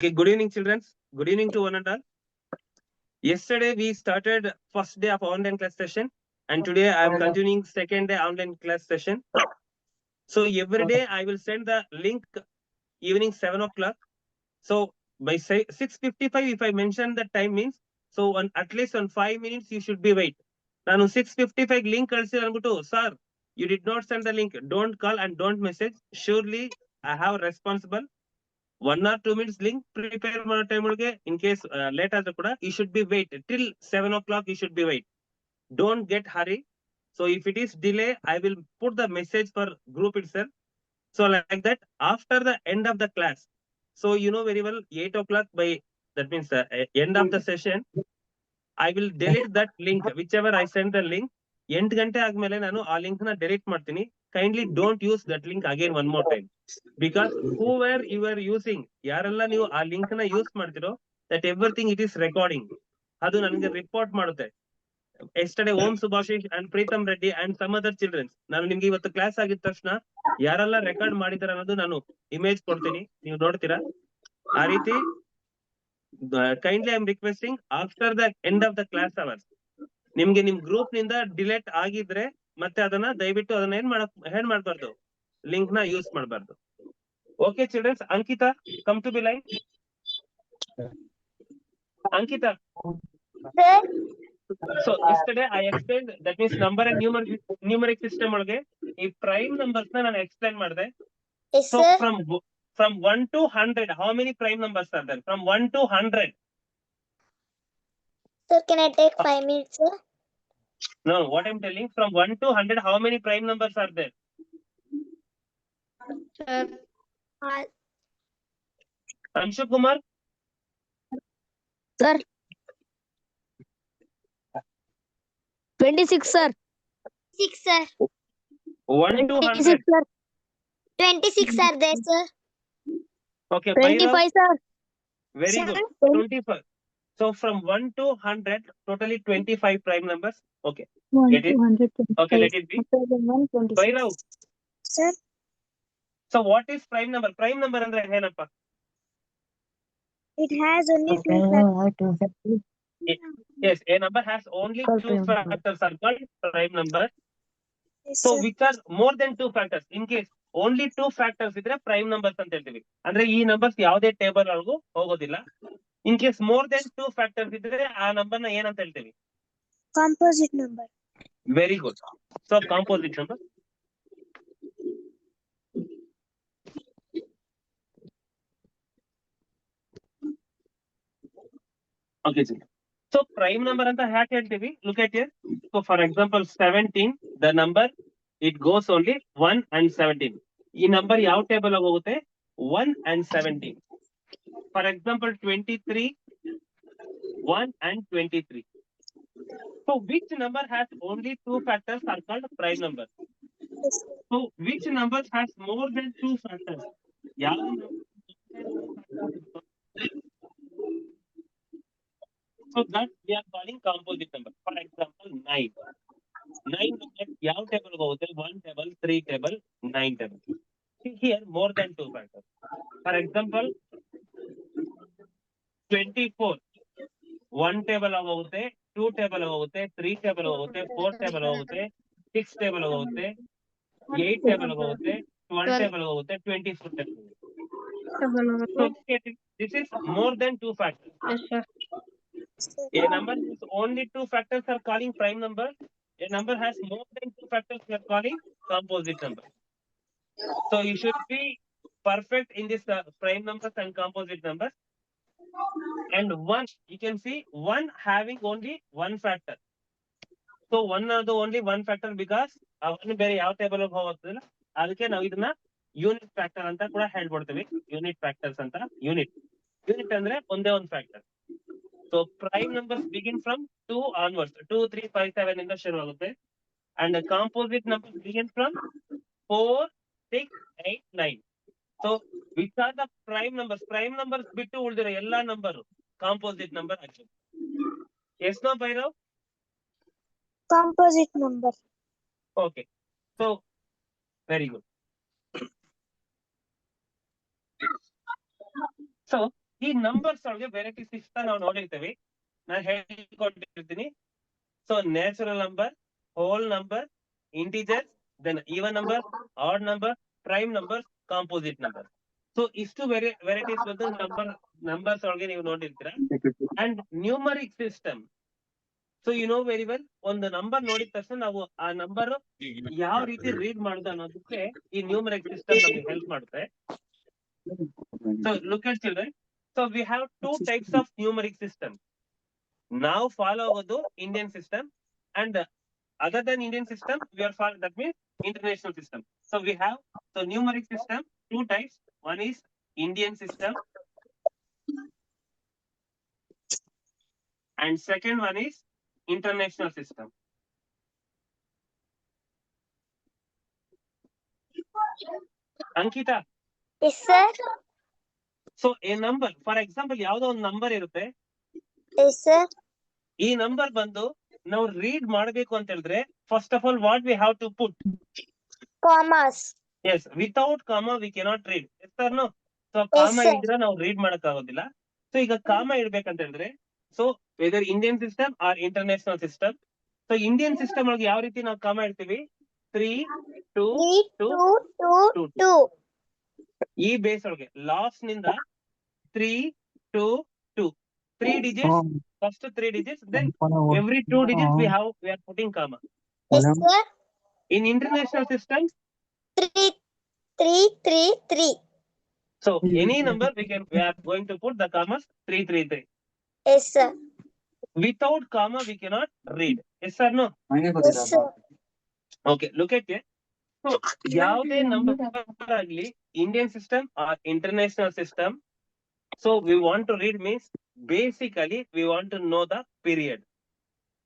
Okay, good evening, children. Good evening to one and all. Yesterday we started first day of online class session, and today I am continuing second day online class session. So every day I will send the link evening 7 o'clock. So by 6:55, if I mention the time means so on at least on 5 minutes you should be wait. ನಾನು 6:55 link ಕಳಿಸಿದ್ರೆ ಅಂದ್ಬಿಟ್ಟು sir, you did not send the link. Don't call and don't message. Surely I have responsible. 1 or 2 minutes link prepare ಮಾಡೋ time ಒಳಗೆ in case late ಆದ್ರೂ ಕೂಡ you should be wait till 7 o'clock. You should be wait. Don't get hurry. So if it is delay, I will put the message for group itself. So like that, after the end of the class, so you know very well 8 o'clock by that means the end of the session, I will delete that link whichever I send the link. 8 ಗಂಟೆ ಆದ್ಮೇಲೆ ನಾನು ಆ link ನ delete ಮಾಡ್ತೀನಿ. Kindly don't use that link again one more time. Because whoever you are using, ಯಾರೆಲ್ಲ ನೀವು ಆ link ನ ಯೂಸ್ ಮಾಡ್ತಿರೋ, that everything it is recording. ಅದು ನನಗೆ ರಿಪೋರ್ಟ್ ಮಾಡುತ್ತೆ. Yesterday Om Subhashish and Pritam Reddy and some other childrens, ನಾನು ನಿಮ್ಗೆ ಇವತ್ತು ಕ್ಲಾಸ್ ಆಗಿದ ತಕ್ಷಣ ಯಾರೆಲ್ಲ ರೆಕಾರ್ಡ್ ಮಾಡಿದಾರೆ ಅನ್ನೋದು ನಾನು ಇಮೇಜ್ ಕೊಡ್ತೀನಿ, ನೀವು ನೋಡ್ತೀರಾ. ಆ ರೀತಿ kindly I am requesting after the end of the class hours ನಿಮ್ಗೆ ನಿಮ್ ಗ್ರೂಪ್ ನಿಂದ ಡಿಲೇಟ್ ಆಗಿದ್ರೆ ಮತ್ತೆ ಅದನ್ನ ದಯವಿಟ್ಟು ಅದನ್ನ ಏನ್ ಮಾಡ್ಬಾರ್ದು, ಲಿಂಕ್ ನ ಯೂಸ್ ಮಾಡಬಾರ್ದು. Okay childrens, Ankita come to be line. Ankita, so yesterday I explained that means number and numeric system ಒಳಗೆ ಈ prime numbers ನ ನಾನು explain ಮಾಡಿದೆ. So from 1 to 100, how many prime numbers are there? From 1 to 100. Sir, can I take 5 minutes, sir? No, what I'm telling, from 1 to 100, how many prime numbers are there? Sir, Anshu Kumar? Sir. 26, sir. 6, sir. 1 to 100. 26, sir. 26 are there, sir. Okay, 25, sir. very Sir. good. 25. So from 1 to 100, totally 25 prime numbers. Okay. 1 Get to it? 125. Okay, let it be. 126. Bhairav. Sir, So what is prime number? Prime number ಅಂದ್ರೆ ಏನಪ್ಪ? it has only 2 factors. Yes, a number has only Called 2 prime number. factors are called prime number. Yes, So sir. which are more than 2 factors? In case only 2 factors ಇದ್ರೆ prime numbers ಅಂತ ಹೇಳ್ತೀವಿ. ಅಂದ್ರೆ ಈ numbers ಯಾವುದೇ table ಒಳಗೂ ಹೋಗೋದಿಲ್ಲ. In case more than 2 factors ಇದ್ರೆ ಆ ನಂಬರ್ ನ ಏನಂತ ಹೇಳ್ತೀವಿ? Composite number. Very good. So composite number. Okay, sir. So prime number ಅಂತ ಯಾಕೆ ಹೇಳ್ತೀವಿ? Look at here. So for example 17, the number it goes only 1 and 17. ಈ ನಂಬರ್ ಯಾವ ಟೇಬಲ್ ಆಗಿ ಹೋಗುತ್ತೆ? 1 and 17. For example 23, 1 and 23. So which number has only 2 factors are called prime number? Yes, sir. So which number has more than 2 factors? ಯಾವ So that we are calling composite number. For example 9. 9 number ಯಾವ table ಹೋಗುತ್ತೆ? 1 table, 3 table, 9 table. See here more than 2 factors. For example 24. 1 table ಹೋಗುತ್ತೆ, 2 table ಹೋಗುತ್ತೆ, 3 table ಹೋಗುತ್ತೆ, 4 table ಹೋಗುತ್ತೆ, 6 table ಹೋಗುತ್ತೆ, 8 table ಹೋಗುತ್ತೆ, 12 table ಹೋಗುತ್ತೆ, 24 table ಹೋಗುತ್ತೆ. So this is more than 2 factors. Yes, sir. A number with only 2 factors are calling prime number. A number has more than 2 factors we are calling composite number. So you should be perfect in this prime numbers and composite numbers. And one, you can see one having only one factor. So one are the only one factor because ಅವನು ಬೇರೆ ಯಾವ table ಹೋಗೋದಿಲ್ಲ. ಅದಕ್ಕೆ ನಾವು ಇದನ್ನ unit factor ಅಂತ ಕೂಡ ಹೇಳ್ಬಿಡ್ತೀವಿ. Unit factors ಅಂತ. ಯೂನಿಟ್ ಅಂದ್ರೆ ಒಂದೇ ಒಂದು factor. So prime numbers begin from 2 onwards. 2, 3, 5, 7 ಇಂದ ಶುರು ಆಗುತ್ತೆ. And the composite numbers begin from 4, 6, 8, 9. So which are the prime numbers? Prime numbers ಬಿಟ್ಟು ಉಳಿದಿರೋ ಎಲ್ಲಾ ನಂಬರ್ ಕಾಂಪೋಸಿಟ್ ನಂಬರ್ ಆಗಿದೆ. Yes no Bhairav? Composite number. Okay. So very good. So ಈ numbers ಒಳಗೆ varieties ಇಷ್ಟ ನಾವು ನೋಡಿರ್ತೀವಿ, ನಾನು ಹೇಳಿಕೊಟ್ಟಿರ್ತೀನಿ. So natural number, whole number, integer, then even number, odd number, prime number, composite number. So ಇಷ್ಟು ವೆರೈಟೀಸ್ ಬಂದು ನಂಬರ್ಸ್ ಒಳಗೆ ನೀವು ನೋಡಿರ್ತೀರಾ. And numeric system, so you know very well, ಒಂದು ನಂಬರ್ ನೋಡಿದ ತಕ್ಷಣ ನಾವು ಆ ನಂಬರ್ ಯಾವ ರೀತಿ ರೀಡ್ ಮಾಡುದು ಅನ್ನೋದಕ್ಕೆ ಈ ನ್ಯೂಮರಿಕ್ ಸಿಸ್ಟಮ್ ನಮಗೆ ಹೆಲ್ಪ್ ಮಾಡುತ್ತೆ. So look at children, so we have two types of numeric system. ನಾವು ಫಾಲೋ ಆಗೋದು Indian system, and other than Indian system we are follow, that means international system. So we have, so numeric system two types, one is Indian system and second one is international system. Ankita, Yes, sir. so a number, for example ಯಾವ್ದೋ ಒಂದು number ಇರುತ್ತೆ, Yes, sir. ಈ number ಬಂದು ನಾವು read ಮಾಡಬೇಕು ಅಂತ ಹೇಳಿದ್ರೆ first of all what we have to put Commas. Yes, without comma we cannot read. Yes or no? So Yes, comma sir. ಇದ್ರೆ ನಾವು ರೀಡ್ ಮಾಡಕ್ ಆಗೋದಿಲ್ಲ. ಸೊ ಈಗ ಕಾಮಾ ಇಡ್ಬೇಕಂತ ಹೇಳಿದ್ರೆ, so whether Indian system or international system. So Indian system ಒಳಗೆ ಯಾವ ರೀತಿ ನಾವು ಕಾಮಾ ಇಡ್ತೀವಿ, 3, 2, 2, 2, 2, 2. ಈ ಬೇಸ್ ಒಳಗೆ ಲಾಸ್ಟ್ ನಿಂದ 3, 2, 2, 3 digits, first 3 digits, then every 2 digits we are putting comma. Yes, sir. In international system, 3, 3, 3, 3. so any number we are going to put the commas 3, 3, 3. Yes, sir. Without comma we cannot read. Yes or no? Yes, sir. Okay, look at it. So ಯಾವುದೇ number ಆಗಲಿ, Indian system or international system, so we want to read means basically we want to know the period.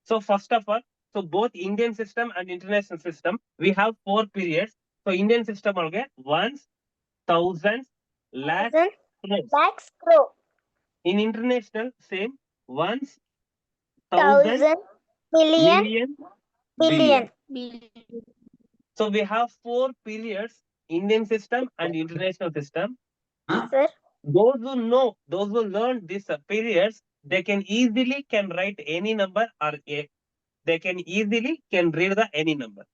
So first of all, so both Indian system and international system we have 4 periods. So Indian system ಒಳಗೆ ones, thousands, lakhs, crores. Lakhs, crore. In international same, ones, thousand, 1,000, million, million, billion. So we have 4 periods, Indian system and international system. Sir. Those who learn these periods, they can easily can write any number or they can easily can read the any number.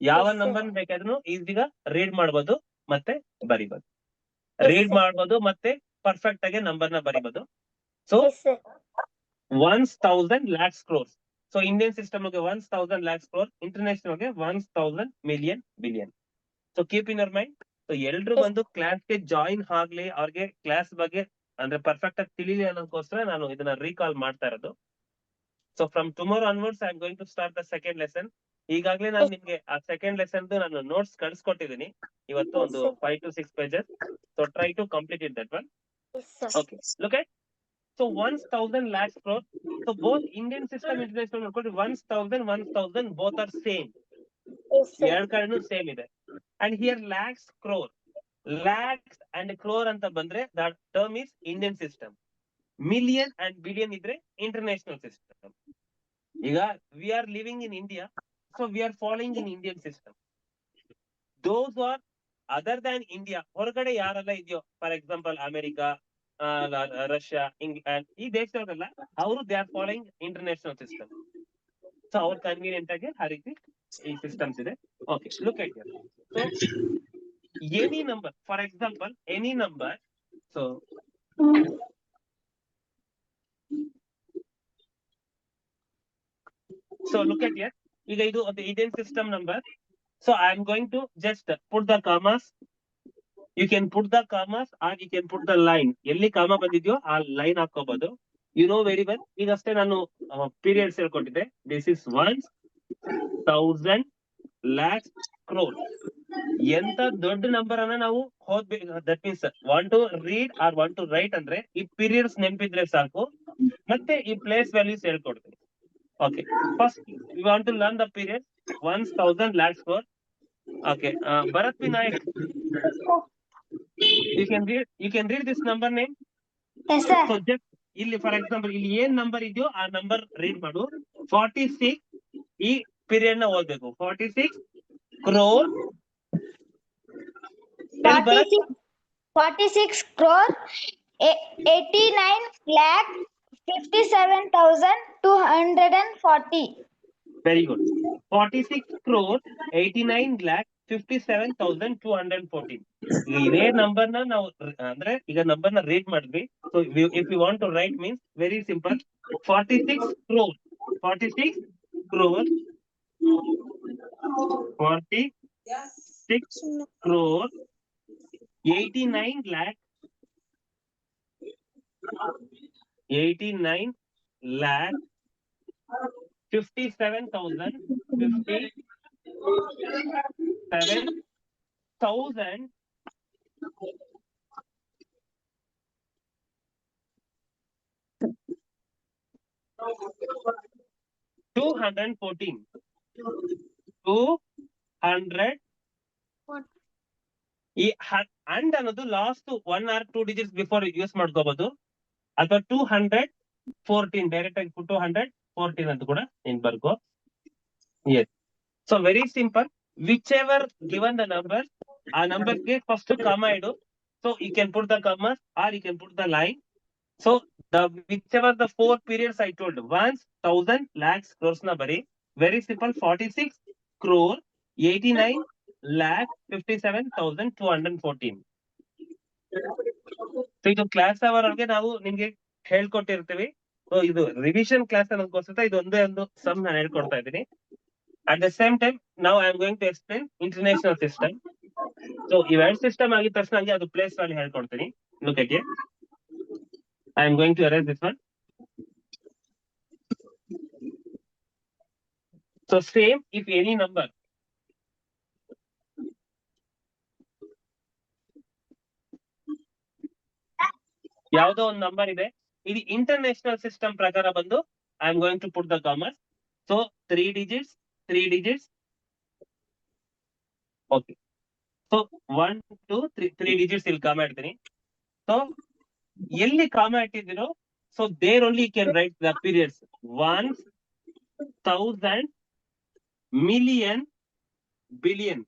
ಯಾವ Yes, sir. Number ಬೇಕಾದ್ರೂ ಈಸಿಗ read ಮಾಡಬಹುದು ಮತ್ತೆ ಬರಿಬಹುದು. Yes, read sir. ಮಾಡಬಹುದು ಮತ್ತೆ perfect ಆಗಿ number ನ ಬರಿಬಹುದು. So Yes, sir. 1,000 lakhs crores. So Indian system ಗೆ 1,000 lakhs crore, ಇಂಟರ್ನ್ಯಾಷನಲ್ ಗೆ 1,000 million billion. So keep in your mind. So ಎಲ್ರು Yes. ಬಂದು ಕ್ಲಾಸ್ ಗೆ ಜಾಯಿನ್ ಆಗ್ಲಿ, ಅವ್ರಿಗೆ ಕ್ಲಾಸ್ ಬಗ್ಗೆ ಅಂದ್ರೆ ಪರ್ಫೆಕ್ಟ್ ಆಗಿ ತಿಳಿಲಿ ಅನ್ನೋದಕ್ಕೋಸ್ಕರ ನಾನು ಇದನ್ನ ರೀಕಾಲ್ ಮಾಡ್ತಾ ಇರೋದು. So from tomorrow onwards I am going to start the second lesson. ಈಗಾಗಲೇ ನಾನು ನಿಮ್ಗೆ ಆ ಸೆಕೆಂಡ್ ಲೆಸನ್ ನಾನು ನೋಟ್ಸ್ ಕಳ್ಸಿಕೊಟ್ಟಿದ್ದೀನಿ ಇವತ್ತು, ಒಂದು 5 to 6 pages. So try to complete it that one. Yes, sir. Okay, look at, so 1,000 lakhs crore. So both Indian system, international ನೋಡ್ಕೊಂಡ್ರೆ 1,000 both are same. Yes, sir. ಎರಡು ಕಡೆನೂ ಸೇಮ್ ಇದೆ. And here lakhs crore, lakhs and crore ಅಂತ ಬಂದ್ರೆ that term is Indian system. Million and billion ಇದ್ರೆ international system. ಈಗ we are living in India, so we are following in Indian system. Those who are other than India, ಹೊರಗಡೆ ಯಾರೆಲ್ಲ ಇದೆಯೋ, for example America, Russia, England, ಈ ದೇಶದವರೆಲ್ಲ ಅವರು they are following international system. So ಅವ್ರ convenient ಆಗಿ ಆ ರೀತಿ ಈ ಸಿಸ್ಟಮ್ಸ್ ಇದೆ. Okay, look at here. So any number, for example any number, so look at here. ಈಗ ಇದು Indian system number. So I am going to just put the commas. You can put the commas or you can put the line. ಎಲ್ಲಿ ಕಾಮ ಬಂದಿದ್ಯೋ ಆ line ಹಾಕೋಬಹುದು. You know very well. ಈಗಷ್ಟೇ ನಾನು periods ಹೇಳ್ಕೊಟ್ಟಿದ್ದೆ. This is 1,000 lakhs crore. ಎಂತ ದೊಡ್ಡ number ಅನ್ನ ನಾವು ಓದ್ಬೇಕು, that means want to read or want to write ಅಂದ್ರೆ ಈ ಪೀರಿಯಡ್ಸ್ ನೆನಪಿದ್ರೆ ಸಾಕು, ಮತ್ತೆ ಈ ಪ್ಲೇಸ್ ವ್ಯಾಲ್ಯೂಸ್ ಹೇಳ್ಕೊಡ್ತೀನಿ. Okay, first we want to learn the period 1,000 lakhs crore. Okay, Bharat Vinayak, you can read this number name. Yes, sir. So just ಇಲ್ಲಿ for example ಇಲ್ಲಿ ಏನ್ ನಂಬರ್ ಇದೆಯೋ ಆ ನಂಬರ್ ರೀಡ್ ಮಾಡು. 46 ಈ ಪೀರಿಯಡ್ ನ ಓದ್ಬೇಕು. 46 crore. 46 crore 89 lakh 57,240. Very good. 46 crore 89 lakh 57,214. ಇದೇ ನಂಬರ್ ನಾವು ಅಂದ್ರೆ ಈಗ ನಂಬರ್ ನ ರೇಟ್ ಮಾಡಿದ್ವಿ. So if you want to write means very simple. 46 crore 46 crore 46 crore 89 lakh 89 lakh 57,000 214. 200 ಈ ಅಂಡ್ ಅನ್ನೋದು last 1 or 2 digits before use ಮಾಡ್ಕೋಬಹುದು, ಅಥವಾ 214 ಡೈರೆಕ್ಟ್ ಆಗಿ 214 ಅಂತ ಕೂಡ ನೀನ್ ಬರ್ಕೋ. Yes. So very simple. Whichever given the number, ಆ ನಂಬರ್ ಗೆ ಫಸ್ಟ್ ಕಾಮ ಇಡು. So you can put the comma or you can put the line. So whichever the 4 periods I told, once, 1000, lakhs, crores na bari. Very simple. 46 crore 89 lakh 57,214. ಸೊ ಇದು class hour ಒಳಗೆ ನಾವು ನಿಮ್ಗೆ ಹೇಳ್ಕೊಟ್ಟಿರ್ತೀವಿ. So ಇದು revision class ಅನ್ನೋದಕ್ಕೋಸ್ಕರ ಇದು ಒಂದೇ ಒಂದು ಸಮ್ ನಾನು ಹೇಳ್ಕೊಡ್ತಾ ಇದ್ದೀನಿ. ಅಟ್ ದ ಸೇಮ್ ಟೈಮ್ ನಾವು I am going to explain international system. So ಇವೆರಡು ಸಿಸ್ಟಮ್ ಆಗಿದ ತಕ್ಷಣ ಅದು ಪ್ಲೇಸ್ ವ್ಯಾಲ್ಯೂ ಹೇಳ್ಕೊಡ್ತೀನಿ. Look at it. I am going to erase this one. So same, if any number ಯಾವುದೋ ಒಂದು ನಂಬರ್ ಇದೆ, ಇದು ಇಂಟರ್ನ್ಯಾಷನಲ್ ಸಿಸ್ಟಮ್ ಪ್ರಕಾರ ಬಂದು I am going to put the commas. So 3 digits. Okay. So 1 2 3 digits ಇಲ್ಲಿ ಕಾಮ ಇಡ್ತೀನಿ. ಸೊ ಎಲ್ಲಿ ಕಾಮ ಇಟ್ಟಿದ್ದೀರೋ so there only you can write the periods. 1, 1000, million, billion.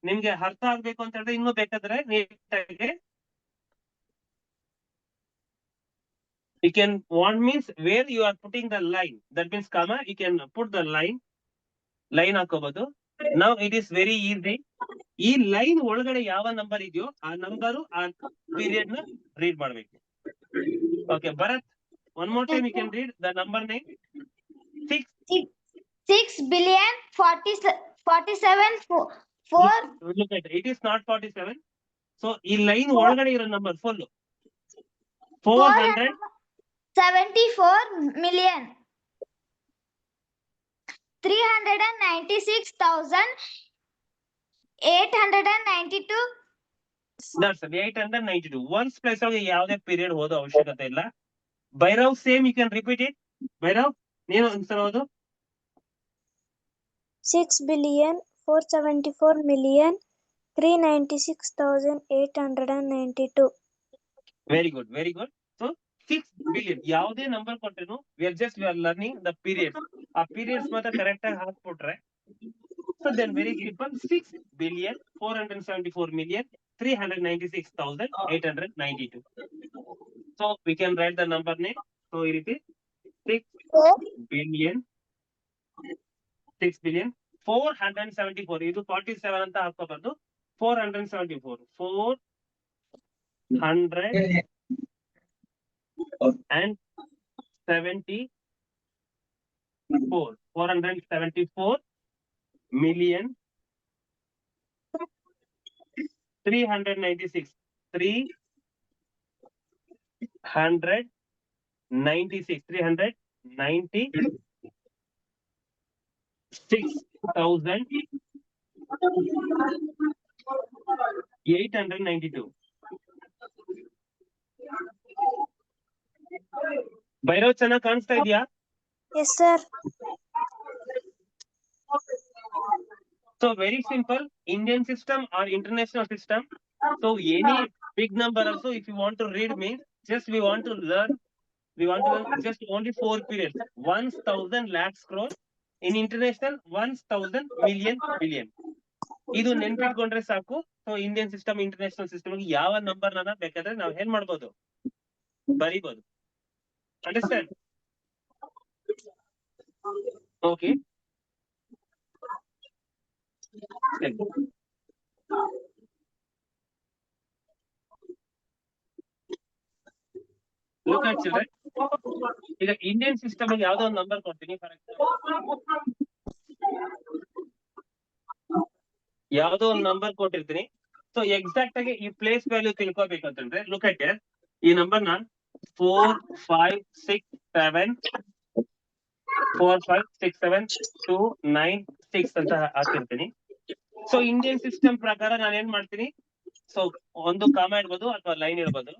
ನಿಮ್ಗೆ ಅರ್ಥ ಆಗ್ಬೇಕು ಅಂತ ಹೇಳಿದ್ರೆ ಇನ್ನೂ ಬೇಕಾದ್ರೆ ನೀಟಾಗಿ you can want means where you are putting the line, that means comma, you can put the line ಹಾಕೋಬಹುದು. Now it is very easy. ಈ ಲೈನ್ ಒಳಗಡೆ ಯಾವ ನಂಬರ್ ಇದೆಯೋ ಆ ನಂಬರ್ ಆ ಪೀರಿಯಡ್ ನ ರೀಡ್ ಮಾಡ್ಬೇಕು. Okay Bharat, one more time you can read the number name. 6 billion 47 4. Look at it. It is not 47. So ಈ ಲೈನ್ ಒಳಗಡೆ ಇರೋ number full 474 million 396,892. That's 892. Once place ಒಳಗೆ ಯಾವುದೇ ಪೀರಿಯಡ್ ಓದೋ ಅವಶ್ಯಕತೆ ಇಲ್ಲ. Bhairav same, you can repeat it. Bhairav ನೀನು ಒಂದ್ಸಲ ಓದು. 6,474,396,892. Very good, very good. So 6 billion ಯಾವುದೇ ನಂಬರ್ ಕೊಟ್ಟರು we are learning the periods. ಆ ಪೀರಿಯಡ್ಸ್ ಮಾತ್ರ ಕರೆಕ್ಟ್ ಆಗಿ ಹಾಕ್ಬಿಟ್ರೆ so then very simple. 6,474,396,892. So we can write the number name. So ಈ ರೀತಿ 6 billion 474. ಇದು 47 ಅಂತ ಹಾಕೋಬಾರ್ದು. 474 474 million 396 396,892. ಭೈರವ್ ಚೆನ್ನಾಗಿ ಕಾಣಿಸ್ತಾ ಇದೆಯಾ? Yes sir. So very simple. Indian system or international system. So any big number also, if you want to read means just we want to learn just only 4 periods. 1,000 lakhs crore. In international 1,000 million billion. ಇದು ನೆನ್ಪಿಟ್ಕೊಂಡ್ರೆ ಸಾಕು. So Indian system international system ಯಾವ number ಬೇಕಾದ್ರೆ ನಾವು ಏನ್ ಮಾಡ್ಬೋದು, ಬರಿಬಹುದು. Understand? Okay. Look at children. ಈಗ ಇಂಡಿಯನ್ ಸಿಸ್ಟಮ್ ಅಲ್ಲಿ ಯಾವ್ದೋ ಒಂದು ನಂಬರ್ ಕೊಡ್ತೀನಿ. ಫಾರ್ ಎಕ್ಸಾಂಪಲ್ ಯಾವ್ದೋ ಒಂದು ನಂಬರ್ ಕೊಟ್ಟಿರ್ತೀನಿ. ಸೊ ಎಕ್ಸಾಕ್ಟ್ ಆಗಿ ಈ ಪ್ಲೇಸ್ ವ್ಯಾಲ್ಯೂ ತಿಳ್ಕೊಬೇಕು ಅಂತಂದ್ರೆ ಲುಕ್ ಅಟ್ ಇಟ್. ಈ ನಂಬರ್ ನ 4 5 6 7 4 5 6 7 2 9 6 ಅಂತ ಹಾಕಿರ್ತೀನಿ. ಸೊ ಇಂಡಿಯನ್ ಸಿಸ್ಟಮ್ ಪ್ರಕಾರ ನಾನು ಏನ್ ಮಾಡ್ತೀನಿ, ಸೊ ಒಂದು ಕಾಮ ಇರ್ಬೋದು ಅಥವಾ ಲೈನ್ ಇರ್ಬೋದು.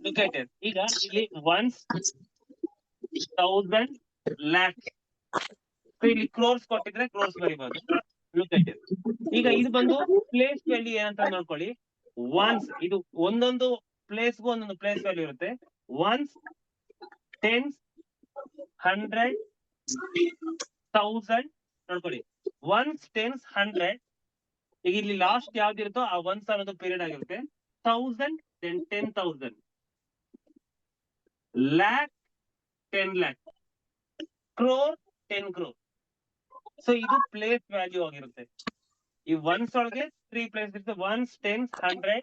Look at it. ಈಗ ಇಲ್ಲಿ ಒನ್ಸ್ 1000 ಲ್ಯಾಕ್, ಇಲ್ಲಿ ಕ್ರೋರ್ಸ್ ಕೊಟ್ಟಿದ್ರೆ ಕ್ರೋರ್ಸ್ ಬರಿಬಹುದು. Look at it. ಈಗ ಇದು ಬಂದು ಪ್ಲೇಸ್ ವ್ಯಾಲ್ಯೂ ಏನಂತ ನೋಡ್ಕೊಳ್ಳಿ. ಒನ್ಸ್ ಇದು ಒಂದೊಂದು ಪ್ಲೇಸ್ಗೂ ಒಂದೊಂದು ಪ್ಲೇಸ್ ವ್ಯಾಲ್ಯೂ ಇರುತ್ತೆ. ಒನ್ಸ್, ಟೆನ್ಸ್, 100, 1000 ನೋಡ್ಕೊಳ್ಳಿ. Once, tense, 100. ಈಗ ಇಲ್ಲಿ ಲಾಸ್ಟ್ ಯಾವ್ದಿರುತ್ತೋ ಆ ಒನ್ಸ್ ಅನ್ನೋದು ಪೀರಿಯಡ್ ಆಗಿರುತ್ತೆ. 1000 then 10,000, lac 10 lac, crore 10 crore. So ಇದು ಪ್ಲೇಸ್ ವ್ಯಾಲ್ಯೂ ಆಗಿರುತ್ತೆ. ಈ ಒನ್ಸ್ ಒಳಗೆ 3 ಪ್ಲೇಸ್ ಇರುತ್ತೆ. Once, tense, 100.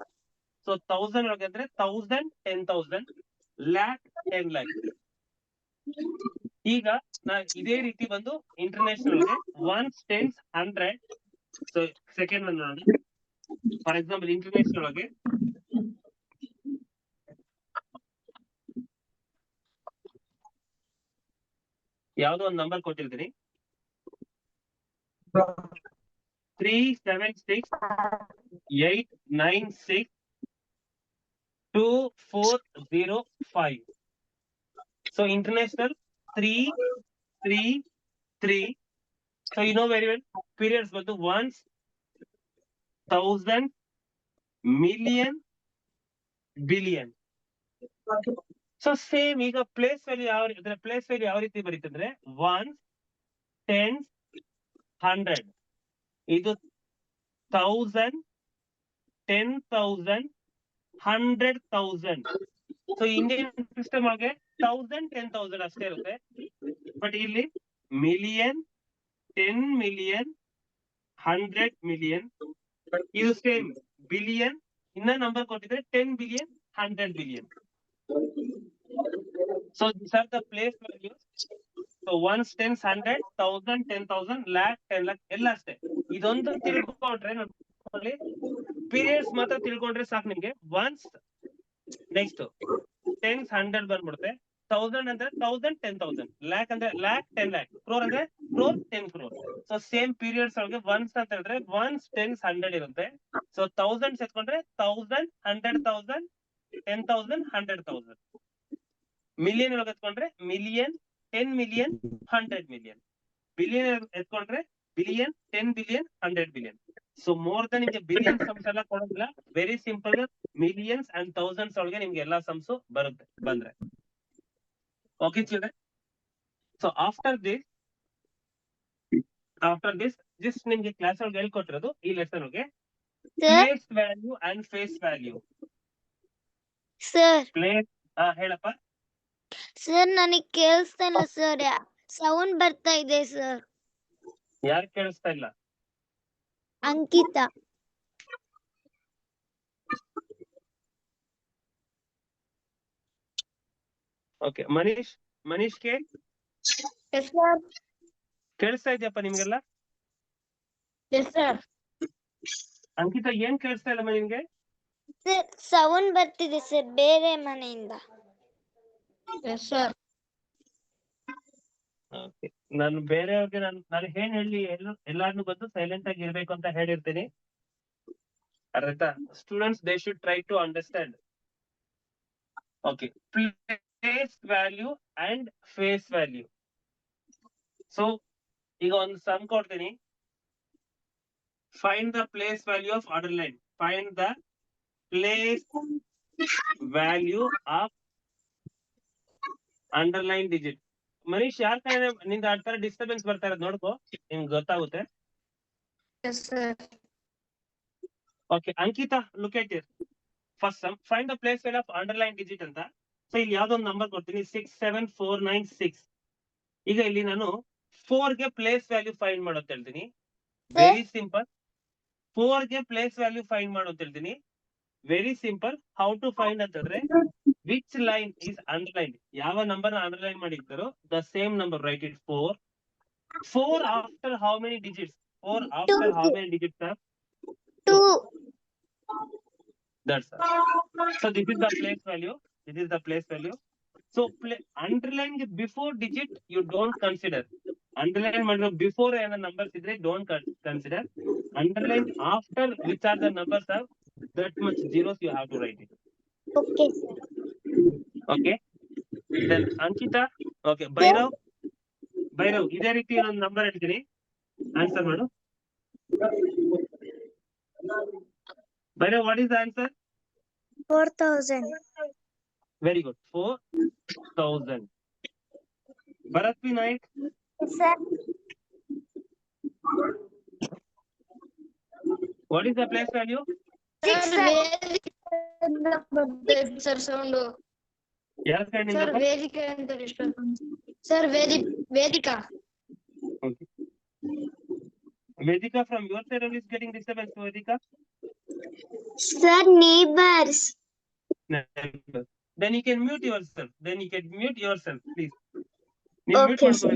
ಸೊ 1000 ಒಳಗೆ ಅಂದ್ರೆ 1000, 10,000, ಲ್ಯಾಕ್ 10 ಲ್ಯಾಕ್. ಈಗ ನಾ ಇದೇ ರೀತಿ ಬಂದು ಇಂಟರ್ನ್ಯಾಷನಲ್ ಗೆ ಒನ್ಸ್, ಟೆನ್ಸ್, 100. ಸೊ ಸೆಕೆಂಡ್ ಒಂದು ನೋಡಿ. ಫಾರ್ ಎಕ್ಸಾಂಪಲ್ ಇಂಟರ್ನ್ಯಾಷನಲ್ ಒಳಗೆ ಯಾವ್ದೋ ಒಂದು ನಂಬರ್ ಕೊಟ್ಟಿರ್ತೀನಿ. 376 896 2405. So international 333. So you know very well periods ಬಂದು ones, 1000, million, billion. So same ಈಗ ಪ್ಲೇಸ್ ವ್ಯಾಲ್ಯೂ ಯಾವ ರೀತಿ ಬರೀತಂದ್ರೆ ಒನ್ಸ್, ಟೆನ್ಸ್, 100. ಇದು 1000, 10,000, 100,000. ಸೊ ಇಂಡಿಯನ್ ಸಿಸ್ಟಮ್ ಒಳಗೆ 1000, 10,000 ಅಷ್ಟೇ ಇರುತ್ತೆ. ಬಟ್ ಇಲ್ಲಿ ಮಿಲಿಯನ್, 10 ಮಿಲಿಯನ್, 100 ಮಿಲಿಯನ್. ಇದು ಸೇಮ್ ಬಿಲಿಯನ್. ಇನ್ನ ನಂಬರ್ ಕೊಟ್ಟಿದ್ರೆ 10 billion, 100 billion. So these are the place values. So ones, tens, 100, 1000, 10,000, lakh, 10 lakh ಎಲ್ಲ ಅಷ್ಟೇ. ಇದೊಂದು ತಿಳ್ಕೊಂಡ್ರೆ ನೋಡಿ, ಪೀರಿಯಡ್ಸ್ ಮಾತ್ರ ತಿಳ್ಕೊಂಡ್ರೆ ಸಾಕು ನಿಮ್ಗೆ. ಒನ್ಸ್, ನೆಕ್ಸ್ಟ್ ಟೆನ್ಸ್, 100 ಬಂದ್ಬಿಡುತ್ತೆ. 1000 ಅಂದ್ರೆ 1000, 10,000, ಲ್ಯಾಕ್ ಅಂದ್ರೆ ಲ್ಯಾಕ್, 10 ಲ್ಯಾಕ್, ಕ್ರೋರ್ ಅಂದ್ರೆ crore, 10 crore. So same periods ಒಳಗೆ ಒನ್ಸ್ ಅಂತ ಹೇಳಿದ್ರೆ ಒನ್ಸ್, ಟೆನ್ಸ್, 100 ಇರುತ್ತೆ. ಸೊ 1000 ಸೇರ್ಕೊಂಡ್ರೆ 1000, 100,000, 10,000, 100,000. ಮಿಲಿಯನ್ ಒಳಗೆ ಎತ್ಕೊಂಡ್ರೆ ಮಿಲಿಯನ್, 10 ಮಿಲಿಯನ್, 100 ಮಿಲಿಯನ್. ಬಿಲಿಯನ್ ಎತ್ಕೊಂಡ್ರೆ billion, 10 billion, 100 billion. So more than ನಿಮ್ಗೆ ಬಿಲಿಯನ್ ಸಮ್ಸ್ ಎಲ್ಲ ಕೊಡೋದಿಲ್ಲ. Very simple millions and thousands ಒಳಗೆ ನಿಮ್ಗೆ ಎಲ್ಲಾ ಸಮ್ಸ್ ಬರುತ್ತೆ ಬಂದ್ರೆ. Okay children. So after this just ನಿಮ್ಗೆ ಕ್ಲಾಸ್ ಒಳಗೆ ಹೇಳ್ಕೊಟ್ಟಿರೋದು ಈ ಲೆಸನ್ ಒಳಗೆ place value and face value. Sir place ಹೇಳಪ್ಪ. ಸರ್ ನನಗೆ ಕೇಳಿಸ್ತಾ ಇಲ್ಲ ಸರ್, ಸೌಂಡ್ ಬರ್ತಾ ಇದೆ ಸರ್. ಯಾರು ಕೇಳಿಸ್ತಾ ಇಲ್ಲ? ಅಂಕಿತಾ. ಓಕೆ ಮನೀಶ್ ಕೇಳಿಸ್ತಾ ಇದೆಯಪ್ಪ ನಿಮ್ಗೆಲ್ಲ? ಅಂಕಿತಾ ಏನ್ ಕೇಳಿಸ್ತಾ ಇಲ್ಲಮ್ಮ ನಿಮ್ಗೆ? ಸರ್ ಸೌಂಡ್ ಬರ್ತಿದೆ ಸರ್ ಬೇರೆ ಮನೆಯಿಂದ. ಓಕೆ, ನಾನು ಬೇರೆಯವ್ರಿಗೆ ನಾನು ಏನ್ ಹೇಳಿ ಎಲ್ಲಾರ್ನು ಬಂದು ಸೈಲೆಂಟ್ ಆಗಿ ಇರ್ಬೇಕು ಅಂತ ಹೇಳಿರ್ತೀನಿ. ಅರ್ಥ? Students they should try to understand. Okay, place value and face value. So ಈಗ ಒಂದು ಸಮ್ ಕೊಡ್ತೀನಿ. Find the place value of underline. Find the place value of underline digit. Manish ಯಾರ ಕಡೆ ನಿಂದ ಆಡ್ತಾರ ಡಿಸ್ಟರ್ಬೆನ್ಸ್ ಬರ್ತಾ ಇರೋದು ನೋಡ್ಕೋ, ನಿಮ್ಗೆ ಗೊತ್ತಾಗುತ್ತೆ. Okay Ankita, look at it. First sum find the place value of underline digit ಅಂತ. ಸೊ ಇಲ್ಲಿ ಯಾವ್ದೊಂದು ನಂಬರ್ ಕೊಡ್ತೀನಿ 67496. ಈಗ ಇಲ್ಲಿ ನಾನು 4 ಗೆ ಪ್ಲೇಸ್ ವ್ಯಾಲ್ಯೂ ಫೈಂಡ್ ಮಾಡು ಅಂತ ಹೇಳ್ತೀನಿ. Very simple. 4 ಗೆ ಪ್ಲೇಸ್ ವ್ಯಾಲ್ಯೂ ಫೈಂಡ್ ಮಾಡು ಅಂತ ಹೇಳ್ತೀನಿ. Very simple. How to find ಅಂತ ಹೇಳಿದ್ರೆ ವಿಚ್ ಲೈನ್ ಈಸ್ ಅಂಡರ್ಲೈನ್, ಯಾವ ನಂಬರ್ ಅಂಡರ್ಲೈನ್ ಮಾಡಿರ್ತಾರೋ the same number right it 4. 4 after how many digits? 4 after how many digits, sir? 2. That's all. So this is the place value. This is the place value. So underline before digit you don't consider. Underline ಮಾಡಿರೋ before ಏನೋ numbers ಇದ್ರೆ don't consider. Underline after which are the numbers are that much zeros you have to write it. Okay, sir. Okay. Then Ankita. Okay. Bhairav ಇದೇ ರೀತಿ ಒಂದು number ಹೇಳ್ತೀನಿ, answer ಮಾಡು. Bhairav, what is the answer? 4,000. Very good. 4,000. Bharat Vinayak. Sir. What is the place value? 6, sir. Sir sound ಯಾರ ಕಡೆ sir ವೇದಿಕೆ ಅಂತ sir Vedika. Okay. Vedika, from your side is getting disturbance, Vedika? Sir, neighbors. Then you can mute yourself. Please. Okay, sir.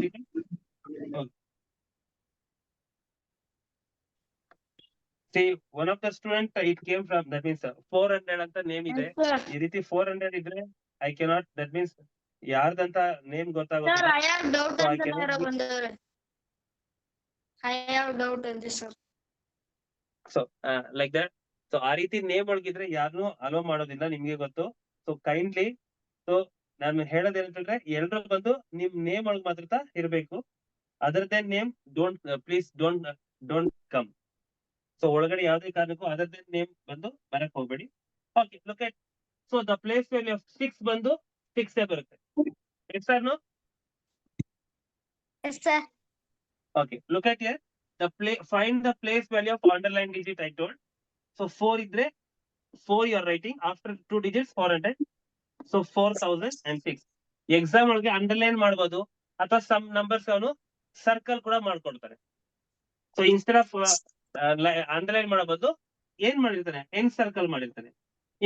Okay. See, one of the student, it came from, that means 400 ಅಂತ name ಇದೆ. ಈ ರೀತಿ 400 ಇದ್ರೆ I cannot, that means ಯಾರ್ದಂತ name sir ಗೊತ್ತಾಗೋದಿಲ್ಲ. I have doubt So I ಅಂತ cannot ಯಾರೋ be- ಬಂದವ್ರೆ. ಐ ಹ್ಯಾವ್ ಡೌಟ್ ಅಂತ sir. So like that. So ಆ ರೀತಿ ನೇಮ್ ಒಳಗಿದ್ರೆ ಯಾರನ್ನೂ ಅಲೋ ಮಾಡೋದಿಲ್ಲ, ನಿಮ್ಗೆ ಗೊತ್ತು. ಸೊ ಕೈಂಡ್ಲಿ, ಸೊ ನಾನು ಹೇಳೋದೇನಂತಂದ್ರೆ ಎಲ್ರು ಬಂದು ನಿಮ್ ನೇಮ್ ಒಳಗ್ ಮಾತ್ರ ಇರ್ಬೇಕು. Other than name please don't come. So ಒಳಗಡೆ ಯಾವ್ದೇ ಕಾರಣಕ್ಕೂ ಅದರ್ ದೆನ್ ನೇಮ್ ಬಂದು ಬರಕ್ ಹೋಗ್ಬೇಡಿ. Okay, look at. So the place value of 6 ಬಂದು 6 ಬರುತ್ತೆ. Yes sir no? Yes, sir. Okay, look at here. Find the place value of underline digit I told. So 4 idre 4 you are writing after 2 digits 400. So 4006. Exam ಒಳಗೆ underline ಮಾಡಬಹುದು ಅಥವಾ some numbers ಅವನು circle ಕೂಡ ಮಾಡ್ಕೊಡ್ತಾರೆ. So instead of underline ಮಾಡಬಹುದು, ಏನ್ ಮಾಡಿರ್ತಾನೆ, N circle ಮಾಡಿರ್ತಾನೆ.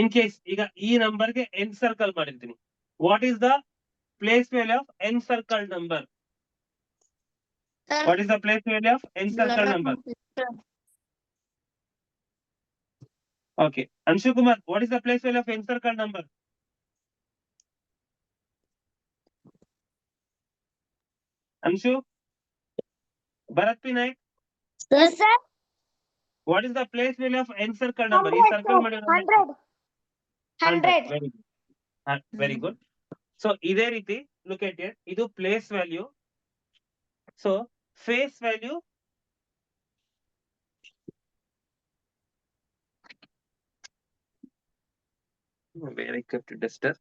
ಇನ್ ಕೇಸ್ ಈಗ ಈ ನಂಬರ್ಗೆ ಎನ್ ಸರ್ಕಲ್ ಮಾಡಿರ್ತೀನಿ. What is the place value of N circle number? What is the place value of encircled number? Okay. Anshu Kumar, what is the place value of encircled number? Anshu? Bharat Vinayak? Yes, sir. What is the place value of encircled number? Is circle 100. 100. Very good. Very good. So, ಇದೇ ರೀತಿ look at here. ಇದು place value. So, face value. Where I kept the duster.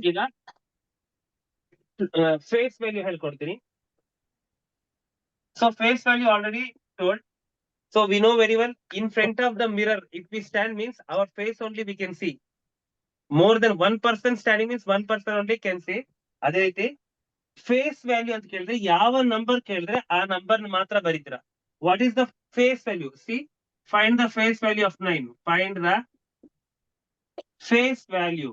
ಈಗ face value ಹೇಳ್ಕೊಡ್ತೀನಿ. So face value already told. So we know very well, in front of the mirror, if we stand means our face only we can see. More than one person standing means one person only can see. ಅದೇ ರೀತಿ face value ಅಂತ ಕೇಳಿದ್ರೆ ಯಾವ number ಕೇಳಿದ್ರೆ ಆ number ಮಾತ್ರ ಬರೀತೀರಾ. What is the face value? See, find the face value of 9. Find the face value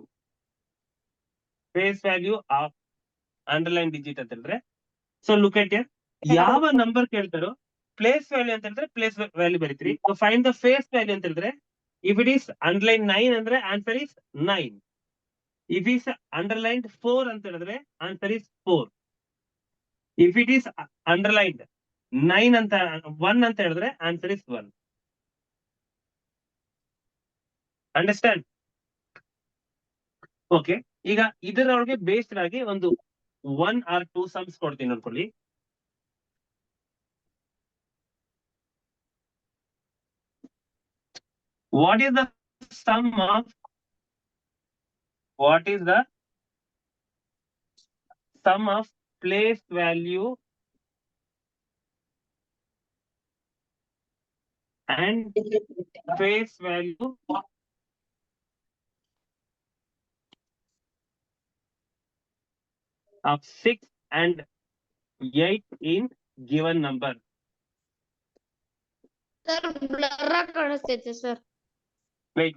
of underline digit ಅಂತ ಹೇಳಿದ್ರೆ. ಸೊ ಲುಕ್ ಎಟ್ ಹಿಯರ್, ಯಾವ ನಂಬರ್ ಕೇಳ್ತಾರೋ ಪ್ಲೇಸ್ ವ್ಯಾಲ್ಯೂ ಅಂತ ಹೇಳಿದ್ರೆ ಪ್ಲೇಸ್ ವ್ಯಾಲ್ಯೂ ಬರೀತೀರಿ. So find the face value ಅಂತ ಹೇಳಿದ್ರೆ if it is underline 9 ಅಂದ್ರೆ answer is 9. If is underlined 4 ಅಂತ ಹೇಳಿದ್ರೆ answer is 4. If it is underlined 9 ಅಂತ 1 ಅಂತ ಹೇಳಿದ್ರೆ ಆನ್ಸರ್ ಇಸ್ 1. ಅಂಡರ್ಸ್ಟ್ಯಾಂಡ್? ಓಕೆ, ಈಗ ಇದರೊಳಗೆ ಬೇಸ್ಡ್ ಆಗಿ ಒಂದು 1 or 2 ಸಮ್ಸ್ ಕೊಡ್ತೀನಿ ನೋಡ್ಕೊಳ್ಳಿ. What is the sum of place value and face value of 6 and 8 in given number. Sir, blur ಆಗಿ ಕಾಣಿಸ್ತೈತೆ sir. Wait.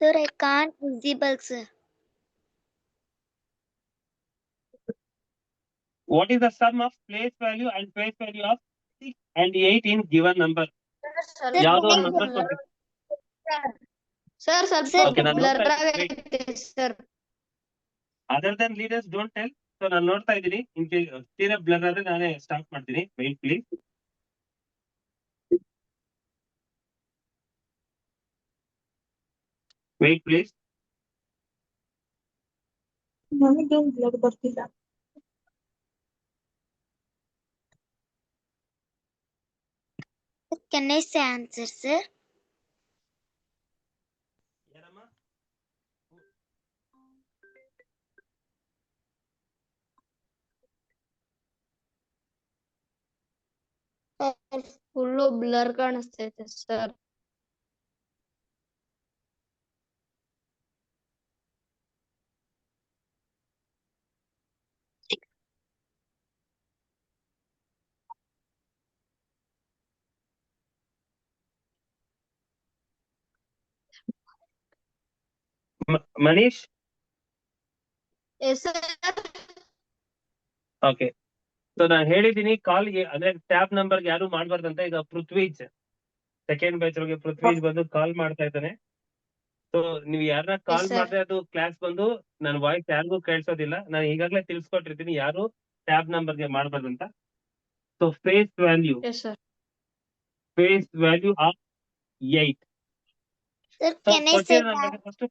Sir, I can't visible, sir. What is the sum of place value and face value of 6 and 8 in given number? ಯಾವ್ದೋ ಒಂದು number ಕೊಡ್ರಿ. Sir, ಸ್ವಲ್ಪ Sir, Okay, ನಾನು blur ನೋಡ್ತಾ ಇದ್ದೀನಿ. ಆಗೈತೆ sir. Other than leaders don't tell. So ನಾನು ನೋಡ್ತಾ ಇದ್ದೀನಿ. ಇನ್ ಕೇಸ್ ತೀರಾ ಬ್ಲರ್ ಆದ್ರೆ ನಾನೇ ಸ್ಟಾಪ್ ಮಾಡ್ತೀನಿ. Wait please. Wait please. ನನಗೇನ್ ಬ್ಲಡ್ ಬರ್ತಿಲ್ಲ. Can I say answer, sir? ಯಾರಮ್ಮ? ಫುಲ್ಲು ಬ್ಲರ್ ಕಾಣಿಸ್ತೈತೆ sir. Manish? Yes sir. Okay. So ನಾನು ಹೇಳಿದ್ದೀನಿ ಕಾಲ್ಗೆ ಅಂದ್ರೆ ಟ್ಯಾಬ್ ನಂಬರ್ ಯಾರು ಮಾಡ್ಬಾರ್ದಂತ. ಈಗ ಪೃಥ್ವೀಜ್ ಸೆಕೆಂಡ್ ಬ್ಯಾಚ್ ಅವ್ರಿಗೆ ಪೃಥ್ವೀಜ್ ಬಂದು ಕಾಲ್ ಮಾಡ್ತಾ ಇದ್ದಾನೆ. ಸೊ ನೀವು ಯಾರನ್ನ ಕಾಲ್ sir. ಮಾಡಿದ್ರೆ ಅದು ಕ್ಲಾಸ್ ಬಂದು ನನ್ನ ವಾಯ್ಸ್ ಯಾರಿಗೂ ಕೇಳಿಸೋದಿಲ್ಲ. ನಾನು ಈಗಾಗಲೇ ತಿಳಿಸ್ಕೊಟ್ಟಿರ್ತೀನಿ ಯಾರು ಟ್ಯಾಬ್ ನಂಬರ್ಗೆ ಮಾಡ್ಬಾರ್ದಂತ. So face value Yes sir. Of 8. Sir, so can I say ಕೊಟ್ಟಿರೋ that? ನಂಬರ್ಗೆ ಫಸ್ಟ್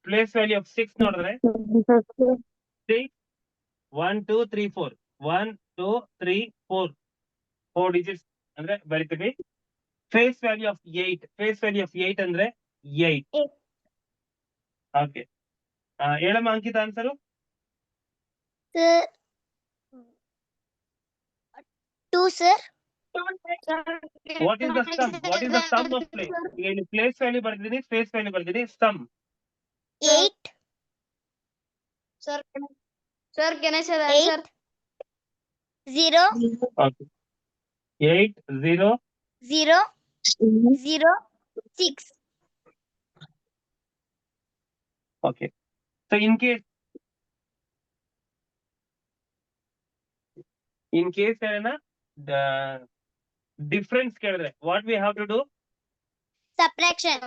ಪ್ಲೇಸ್ ವ್ಯಾಲ್ಯೂ ಆಫ್ 6 ನೋಡಿದ್ರೆ 6 1 2 3 4 1 2 3 4 4 ಡಿಜಿಟ್ಸ್ ಅಂದ್ರೆ ಬರಿತೀವಿ. ಫೇಸ್ ವ್ಯಾಲ್ಯೂ ಆಫ್ 8 ಅಂದ್ರೆ 8. Eight. ಓಕೆ, ಹೇಳಮ್ಮ Ankita answer. Sir, 2, sir. What is the sum of place? ಈಗ ಇಲ್ಲಿ place value ಬರ್ದಿದ್ದೀನಿ, ಫೇಸ್ ವ್ಯಾಲ್ಯೂ ಬರ್ದಿದ್ದೀನಿ, sum 8. Sir, can I say the 8. answer? 0. Okay 8 0 0. 0. 6. Okay. So in case ಏನ difference ಕೇಳಿದ್ರೆ what we have to do? Subtraction.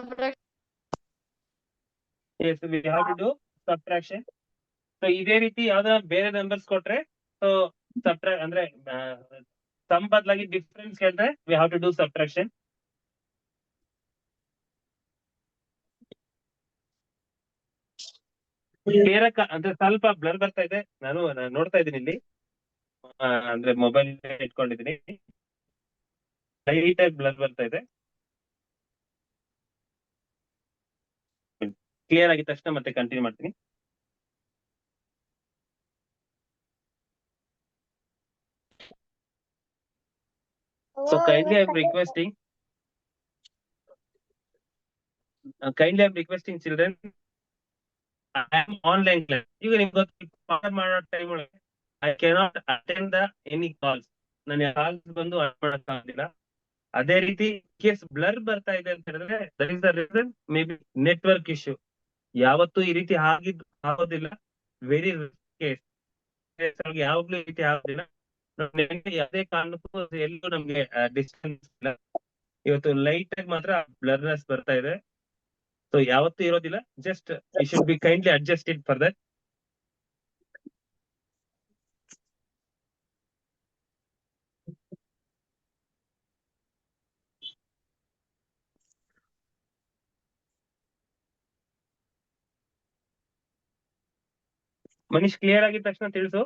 Yes, we have to do subtraction. So ಇದೇ ರೀತಿ ಯಾವ್ದಾರ ಬೇರೆ ನಂಬರ್ಸ್ ಕೊಟ್ರೆ so ಅಂದ್ರೆ ಸಮ್ ಬದಲಾಗಿ ಡಿಫ್ರೆನ್ಸ್ ಕೇಳಿದ್ರೆ we have to do subtraction. ಅಂದ್ರೆ ಸ್ವಲ್ಪ ಬ್ಲರ್ ಬರ್ತಾ ಇದೆ. ನಾನು ನೋಡ್ತಾ ಇದ್ದೀನಿ ಇಲ್ಲಿ, ಅಂದ್ರೆ ಮೊಬೈಲ್ ಇಟ್ಕೊಂಡಿದ್ದೀನಿ, ಲೈಟ್ ಆಗಿ ಬ್ಲರ್ ಬರ್ತಾ ಇದೆ. ಕ್ಲಿಯರ್ ಆಗಿದ ತಕ್ಷಣ ಮತ್ತೆ ಕಂಟಿನ್ಯೂ ಮಾಡ್ತೀನಿ. So kindly I'm requesting children, I am online class. ಈಗ ನಿಮ್ಗೆ ಗೊತ್ತು ಪಾಠ ಮಾಡೋ ಟೈಮ್ ಒಳಗೆ I cannot attend any calls. ನಾನು ಕಾಲ್ಸ್ ಬಂದು ಅಟೆಂಡ್ ಮಾಡೋಕ್ಕಾಗೋದಿಲ್ಲ. ಅದೇ ರೀತಿ ಕೇಸ್ ಬ್ಲರ್ ಬರ್ತಾ ಇದೆ ಅಂತ ಹೇಳಿದ್ರೆ that is the reason, may be network issue. ಯಾವತ್ತೂ ಈ ರೀತಿ ಆಗೋದಿಲ್ಲ. ವೆರಿ ಕೇಸ್ ಯಾವಾಗ್ಲೂ ಈ ರೀತಿ ಆಗೋದಿಲ್ಲ. ಯಾವುದೇ ಕಾರಣಕ್ಕೂ ಎಲ್ಲೂ ನಮ್ಗೆ ಡಿಸ್ಟೆನ್ಸ್ ಇಲ್ಲ. ಇವತ್ತು ಲೈಟ್ ಆಗಿ ಮಾತ್ರ ಬ್ಲರ್ನೆಸ್ ಬರ್ತಾ ಇದೆ. ಸೊ ಯಾವತ್ತೂ ಇರೋದಿಲ್ಲ. Just you should be kindly adjusted for that. Manish, clear ಆಗಿದ ತಕ್ಷಣ ತಿಳಿಸು.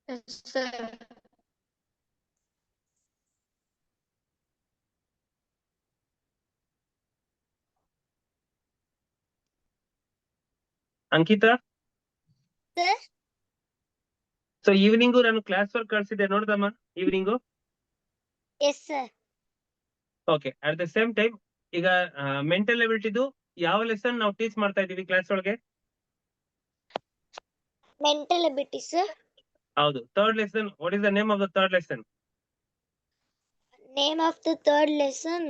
Yes sir. Ankita Sir. So evening ನಾನು ಕ್ಲಾಸ್ ವರ್ಕ್ ಕಳ್ಸಿದ್ದೆ ನೋಡ್ದಮ್ಮ evening. Yes, sir. Okay at the same time ಈಗ ಮೆಂಟಲ್ ಎಬಿಲಿಟಿದು ಯಾವ ಲೆಸನ್ ನಾವು ಟೀಚ್ ಮಾಡ್ತಾ ಇದೀವಿ ಕ್ಲಾಸ್ ಒಳಗೆ? Mental ability, sir. ಹೌದು, third lesson. What is the name of the third lesson? Name of the third lesson.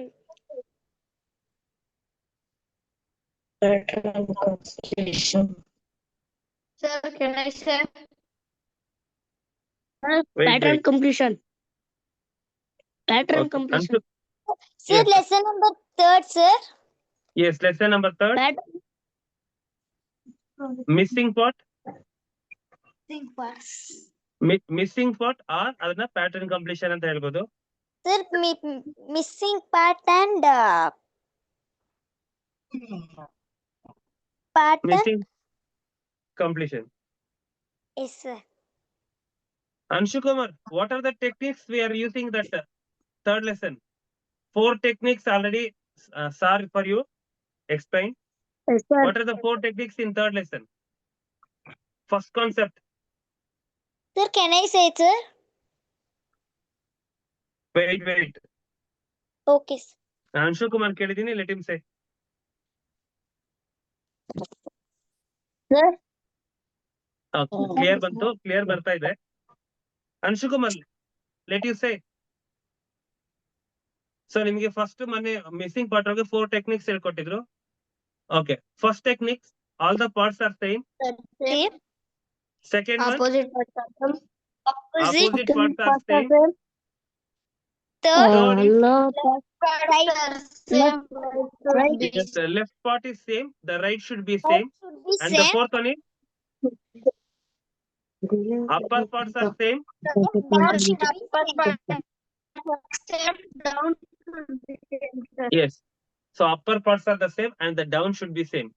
Pattern constellation. Sir, can I say? Pattern completion. Pattern Anshul, Sir, Yes, sir. lesson number third, sir. yes, lesson number third. Missing part, missing part or ಅದನ್ನ pattern completion ಅಂತ ಹೇಳ್ಬೋದು. Sir, missing part and pattern. Missing completion. Yes, sir. Anshu Kumar, what are the techniques we are using that third lesson? 4 techniques already sir for you explain. Yes, sir. What are the 4 techniques in third lesson? First concept. Sir, can I say it, sir? Wait. Okay, sir. Anshu Kumar ಕೇಳಿದೀನಿ, let him say. Sir. Clear ಬಂತು, clear ಬರ್ತಾ ಇದೆ. Anshu Kumar, let you say. So ನಿಮಗೆ first ಮೊನ್ನೆ missing part ಒಳಗೆ 4 techniques ಹೇಳ್ಕೊಟ್ಟಿದ್ರು. Okay, first technique, all the parts are same. Same. Second one, Opposite part of them. opposite parts are same. Third. Right. Same. Right. Yes, the left part is same, the right should be same, Should be and the same. fourth one is upper parts are same. Down should be same. Same. Down. should be same, sir. Yes, so upper parts are the same and the down should be same.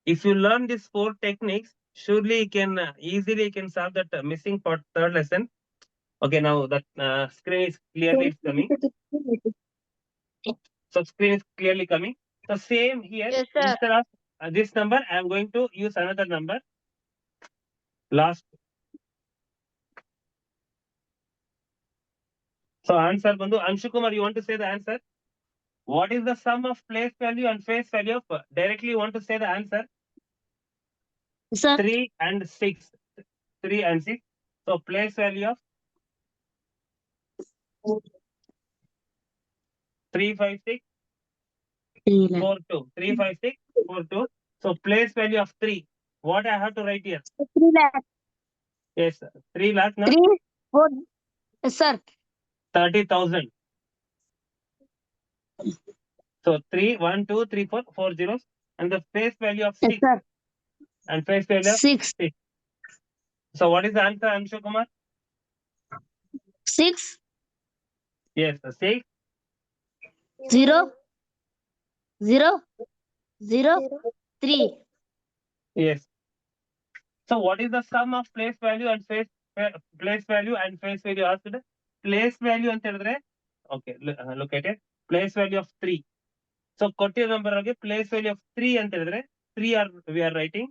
If you learn these 4 techniques, surely you can easily solve that missing part third lesson. Okay, now that screen is clearly coming. So screen is clearly coming. So same here. Yes, sir. Instead of this number, I am going to use another number. Last. So answer bandu. Anshu Kumar, you want to say the answer? What is the sum of place value and face value of? Directly you want to say the answer? Sir. 3 and 6. 3 and 6. So place value of 356 42. 356 42. So place value of 3. What I have to write here? 3 lakh. Yes, sir. 3 lakh, no? 3, 4. Yes, sir. 30,000. So 3, 1, 2, 3, 4, 4 zeros. And the face value of 6. Yes, sir. And face value of 6. 6. So what is the answer, Anshu Kumar? 6, Yes, 6. 0, 0, 0, 3. Yes. So what is the sum of place value and place value and face value asked? Place value ಅಂತ ಹೇಳಿದ್ರೆ, okay, look at it. Place value of 3. So ಕೊಟ್ಟಿರೋ number ಗೆ place value of 3 ಅಂತ ಹೇಳಿದ್ರೆ 3 we are writing.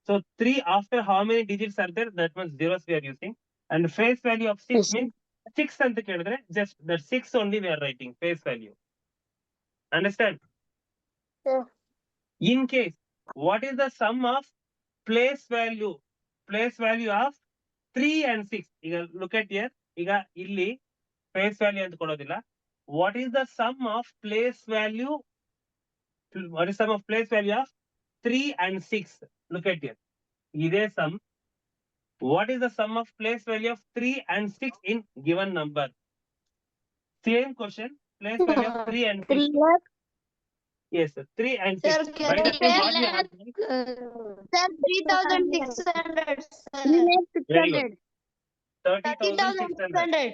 So 3 after how many digits are there? That means zeros we are using. And face value of 6 Yes, sir. means 6 ಅಂತ ಕೇಳಿದ್ರೆ just that 6 only we are writing face value. Understand? Sir. In case, what is the sum of place value of 3 and 6? ಈಗ look at here. ಈಗ ಇಲ್ಲಿ face value ಅಂತ ಕೊಡೋದಿಲ್ಲ. What is the sum of place value? What is sum of place value of 3 and 6? Look at here. ಇದೇ sum. What is the sum of place value of 3 and 6 in given number? Same question. Place value of 3 and 6. 3 lakh. Yes, sir. 3 and 6. Sir, can By I the time what we say have Sir, 3,600. Three lakh 600. 30,600.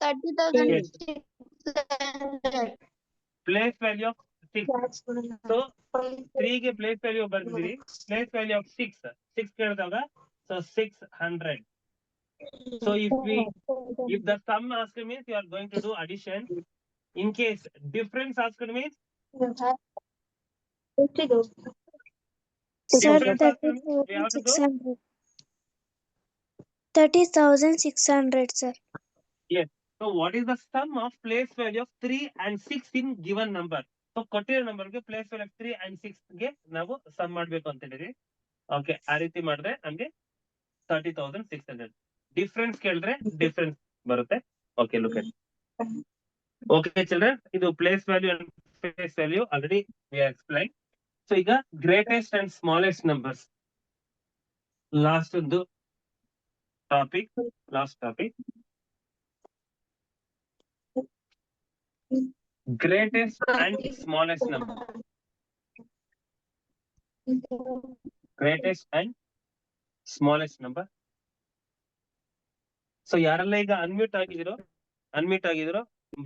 30,600. Place value of 6. So 3 ಗೆ place value ಬರ್ದಿರಿ. Place value of 6. 6 ಕೇಳಿದಾಗ so 600. So if the sum asked means you are going to do addition. In case difference asked means Sir, Difference also we have to do. 30,600, sir. So what is the sum of place value of 3 and 6 in given number? So ಕೊಟ್ಟಿರೋ number ಗೆ place value of 3 and 6 ಗೆ ನಾವು sum ಮಾಡ್ಬೇಕು ಅಂತ ಹೇಳಿದ್ರಿ. Okay, ಆ ರೀತಿ ಮಾಡಿದ್ರೆ ನಮ್ಗೆ 30,600. ಡಿಫ್ರೆನ್ಸ್ ಕೇಳಿದ್ರೆ ಡಿಫ್ರೆನ್ಸ್ ಬರುತ್ತೆ. Okay, look at. Okay children, ಇದು place value and face value already we explain. So ಈಗ greatest and smallest numbers, last ಒಂದು topic. Greatest and smallest number. Greatest and smallest number. ಸೊ ಯಾರೆಲ್ಲ ಈಗ ಅನ್ಮ್ಯೂಟ್ ಆಗಿದಿರೋ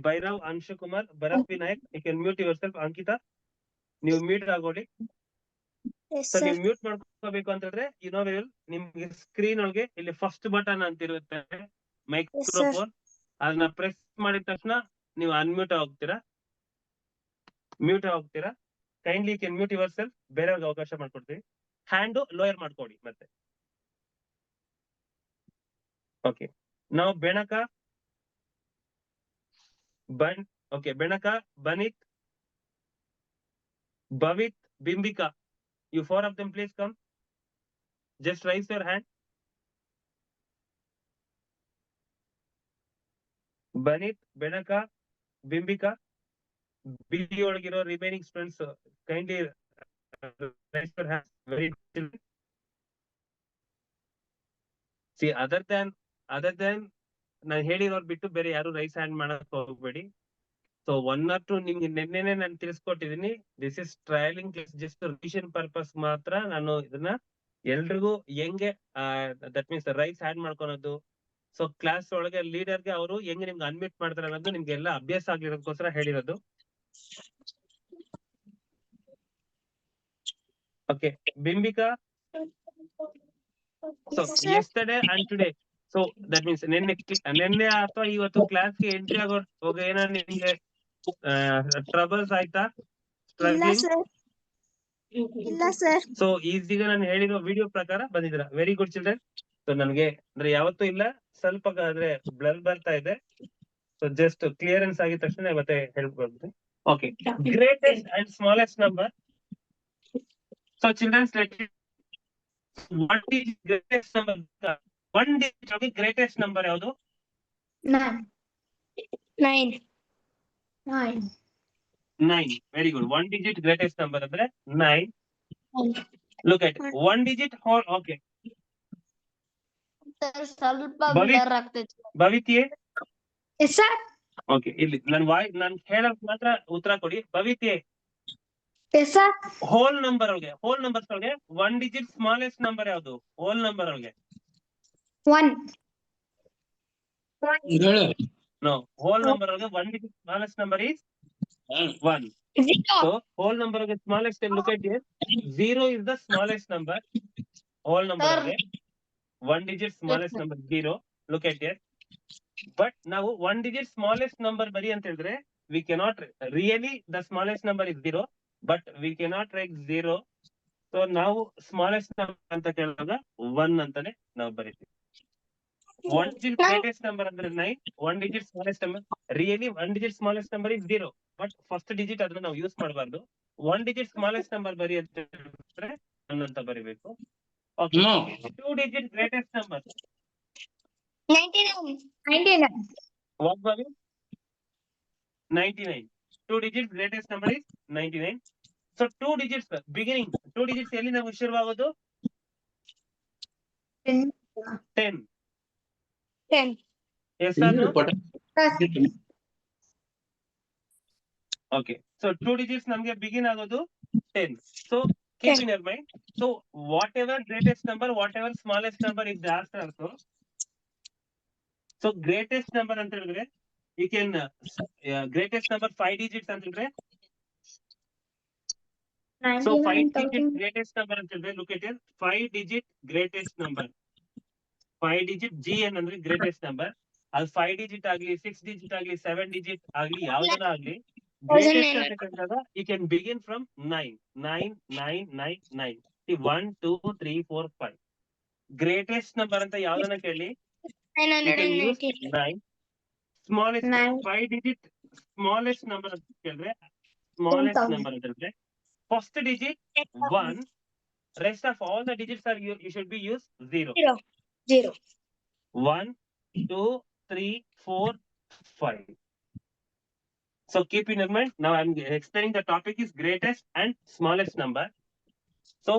Bhairav, Anshu Kumar, Bharat Vinayak, you can mute yourself. Ankita, ನೀವು mute ಆಗೋಡಿ. Yes, so sir. ನೀವು mute ಮಾಡ್ಕೋಬೇಕು ಅಂತಂದ್ರೆ ನಿಮ್ಗೆ ಸ್ಕ್ರೀನ್ ಒಳಗೆ ಇಲ್ಲಿ ಫಸ್ಟ್ ಬಟನ್ ಅಂತ ಇರುತ್ತೆ, ಮೈಕ್ರೋಫೋನ್. ಅದನ್ನ ಪ್ರೆಸ್ ಮಾಡಿದ ತಕ್ಷಣ ನೀವು ಅನ್ಮ್ಯೂಟ್ ಹೋಗ್ತೀರಾ, kindly you can mute yourself. ಬೇರೆಯವ್ರಿಗೆ ಅವಕಾಶ ಮಾಡ್ಕೊಡ್ತೀವಿ. ಹ್ಯಾಂಡ್ ಲೋಯರ್ ಮಾಡ್ಕೊಡಿ ಮತ್ತೆ. ಓಕೆ, ನಾವು ಬೆಣಕ, ಬನಿತ್, ಭವಿತ್, ಬಿಂಬಿಕಾ, you 4 of them please come. Just raise your hand. Banit, Benaka, Bimbika, BD ಒಳಗಿರೋ remaining students kindly raise your hand. Very good. See, other than ನಾನು ಹೇಳಿರೋರು ಬಿಟ್ಟು ಬೇರೆ ಯಾರು ರೈಸ್ ಹ್ಯಾಂಡ್ ಮಾಡಕ್ ಹೋಗ್ಬೇಡಿ. ಸೊ 1 or 2 ನಿಮ್ಗೆ ನಿನ್ನೆನೆ ನಾನು ತಿಳಿಸ್ಕೊಟ್ಟಿದೀನಿ. This is trialling class, just revision purpose ಮಾತ್ರ. ನಾನು ಇದನ್ನ ಎಲ್ರಿಗೂ ಹೆಂಗೆ ದಟ್ ಮೀನ್ಸ್ ರೈಸ್ ಹ್ಯಾಂಡ್ ಮಾಡ್ಕೊಳೋದು, ಸೊ ಕ್ಲಾಸ್ ಒಳಗೆ ಲೀಡರ್ಗೆ ಅವರು ಹೆಂಗೆ ನಿಮ್ಗೆ ಅನ್ಮಿಟ್ ಮಾಡ್ತಾರೆ ಅನ್ನೋದು ನಿಮ್ಗೆಲ್ಲ ಅಭ್ಯಾಸ ಆಗಿರೋದಕ್ಕೋಸ್ಕರ ಹೇಳಿರೋದು. Okay, Bimbika. So yesterday and today, so that means ನಿನ್ನೆ ಅಥವಾ ಇವತ್ತು ಕ್ಲಾಸ್ಗೆ ಎಂಟ್ರಿ ಆಗೋವಾಗ ಏನಾದ್ರು ನಿಮ್ಗೆ ಟ್ರಬಲ್ಸ್ ಆಯ್ತಾ? ಇಲ್ಲ ಸರ್. ಸೊ ಈಗ ನಾನು ಹೇಳಿರೋ ವಿಡಿಯೋ ಪ್ರಕಾರ ಬಂದಿದ್ದೀರಾ. Very good children. ಸೊ ನನಗೆ ಅಂದ್ರೆ ಯಾವತ್ತೂ ಇಲ್ಲ, ಸ್ವಲ್ಪ ಅಂದ್ರೆ ಬ್ಲರ್ ಬರ್ತಾ ಇದೆ. ಸೊ ಜಸ್ಟ್ ಕ್ಲಿಯರೆನ್ಸ್ ಆಗಿದ ತಕ್ಷಣ ಮತ್ತೆ ಹೇಳ್ಬೋದು. Okay, greatest and smallest number. So childrens, what is greatest number? 1 digit ಒಳಗೆ ಗ್ರೇಟೆಸ್ಟ್ ನಂಬರ್ ಯಾವುದು? 9. 9. Very good. 1 digit greatest number ಅಂದ್ರೆ 9. Look at 1 digit whole. Okay, ಸ್ವಲ್ಪ ಭವಿತ್. ಬ್ಲರ್ ಆಗ್ತೈತೆ. ಭವಿತಿಯೇ? Yes, sir. ಓಕೆ, ಇಲ್ಲಿ ನಾನು ಹೇಳೋಕ್ ಮಾತ್ರ ಉತ್ತರ ಕೊಡಿ. ಭವಿತಿಯೇ? Yes, sir. ಹೋಲ್ ನಂಬರ್ಸ್ ಒಳಗೆ 1 digit ಸ್ಮಾಲೆಸ್ಟ್ ನಂಬರ್ ಯಾವುದು? ಹೋಲ್ ನಂಬರ್ ಒಳಗೆ 1. ನೋ, ಹೋಲ್ ನಂಬರ್ ಒಳಗೆ 1 digit smallest number is 1. So whole number of the smallest, look at here. 0 is the smallest number. Whole number of it. 1 digit smallest number 0. Look at here. But now 1 digit smallest number bari anta helidre, we cannot really, the smallest number is 0, but we cannot write 0. So now smallest number anta kelaga 1 antane ನಾವು ಬರೀತೀವಿ. 1 digit greatest number ಅಂದ್ರೆ 9. 1 digit smallest number, really 1 digit smallest number is 0. But first digit ಅದನ್ನ ನಾವು use ಮಾಡಬಾರ್ದು. 1 digit smallest number ಬರಿ ಅಂತ ಹೇಳಿದ್ರೆ 1 ಅಂತ ಬರಿಬೇಕು. Okay, 2 digit greatest number 99. What ಬರಿ? 99. 2 digit greatest number is 99. So 2 digits beginning, 2 digits ಎಲ್ಲಿ ನಾವು ಶುರುವಾಗೋದು? 10. Yes sir. Okay, so 2 digits ನಮಗೆ ಬಿಗಿನ್ ಆಗೋದು 10. So keep in your mind. So whatever greatest number, whatever smallest number is there also. So greatest number ಅಂತ ಹೇಳಿದ್ರೆ you can greatest number 5 digits ಅಂತ ಹೇಳಿದ್ರೆ, so 5 digit greatest number ಅಂತ ಹೇಳಿದ್ರೆ, look at here, 5 digit greatest number, 5 digit GN ಅಂದ್ರೆ greatest number. ಅದು 5 digit ಆಗಲಿ, 6 digit ಆಗಲಿ, 7 digit ಆಗಲಿ, ಯಾವ್ದಾರ ಆಗಲಿ, greatest ಅಂತ ಕಂಡಾಗ you can begin from 9. 1, 2, 3, 4, 5. Greatest number ಅಂತ ಯಾವ್ದನ್ನ ಕೇಳಿ, you can use 990. 9. Smallest 9. 5 digit smallest number ಅಂತ ಕೇಳಿದ್ರೆ smallest 10,000. number ಅಂತ ಹೇಳಿದ್ರೆ first digit 1, rest of all the digits are you should be use 0. 0. 1, 2, 3, 4, 5. So keep in mind, now I'm explaining the topic is greatest and smallest number. So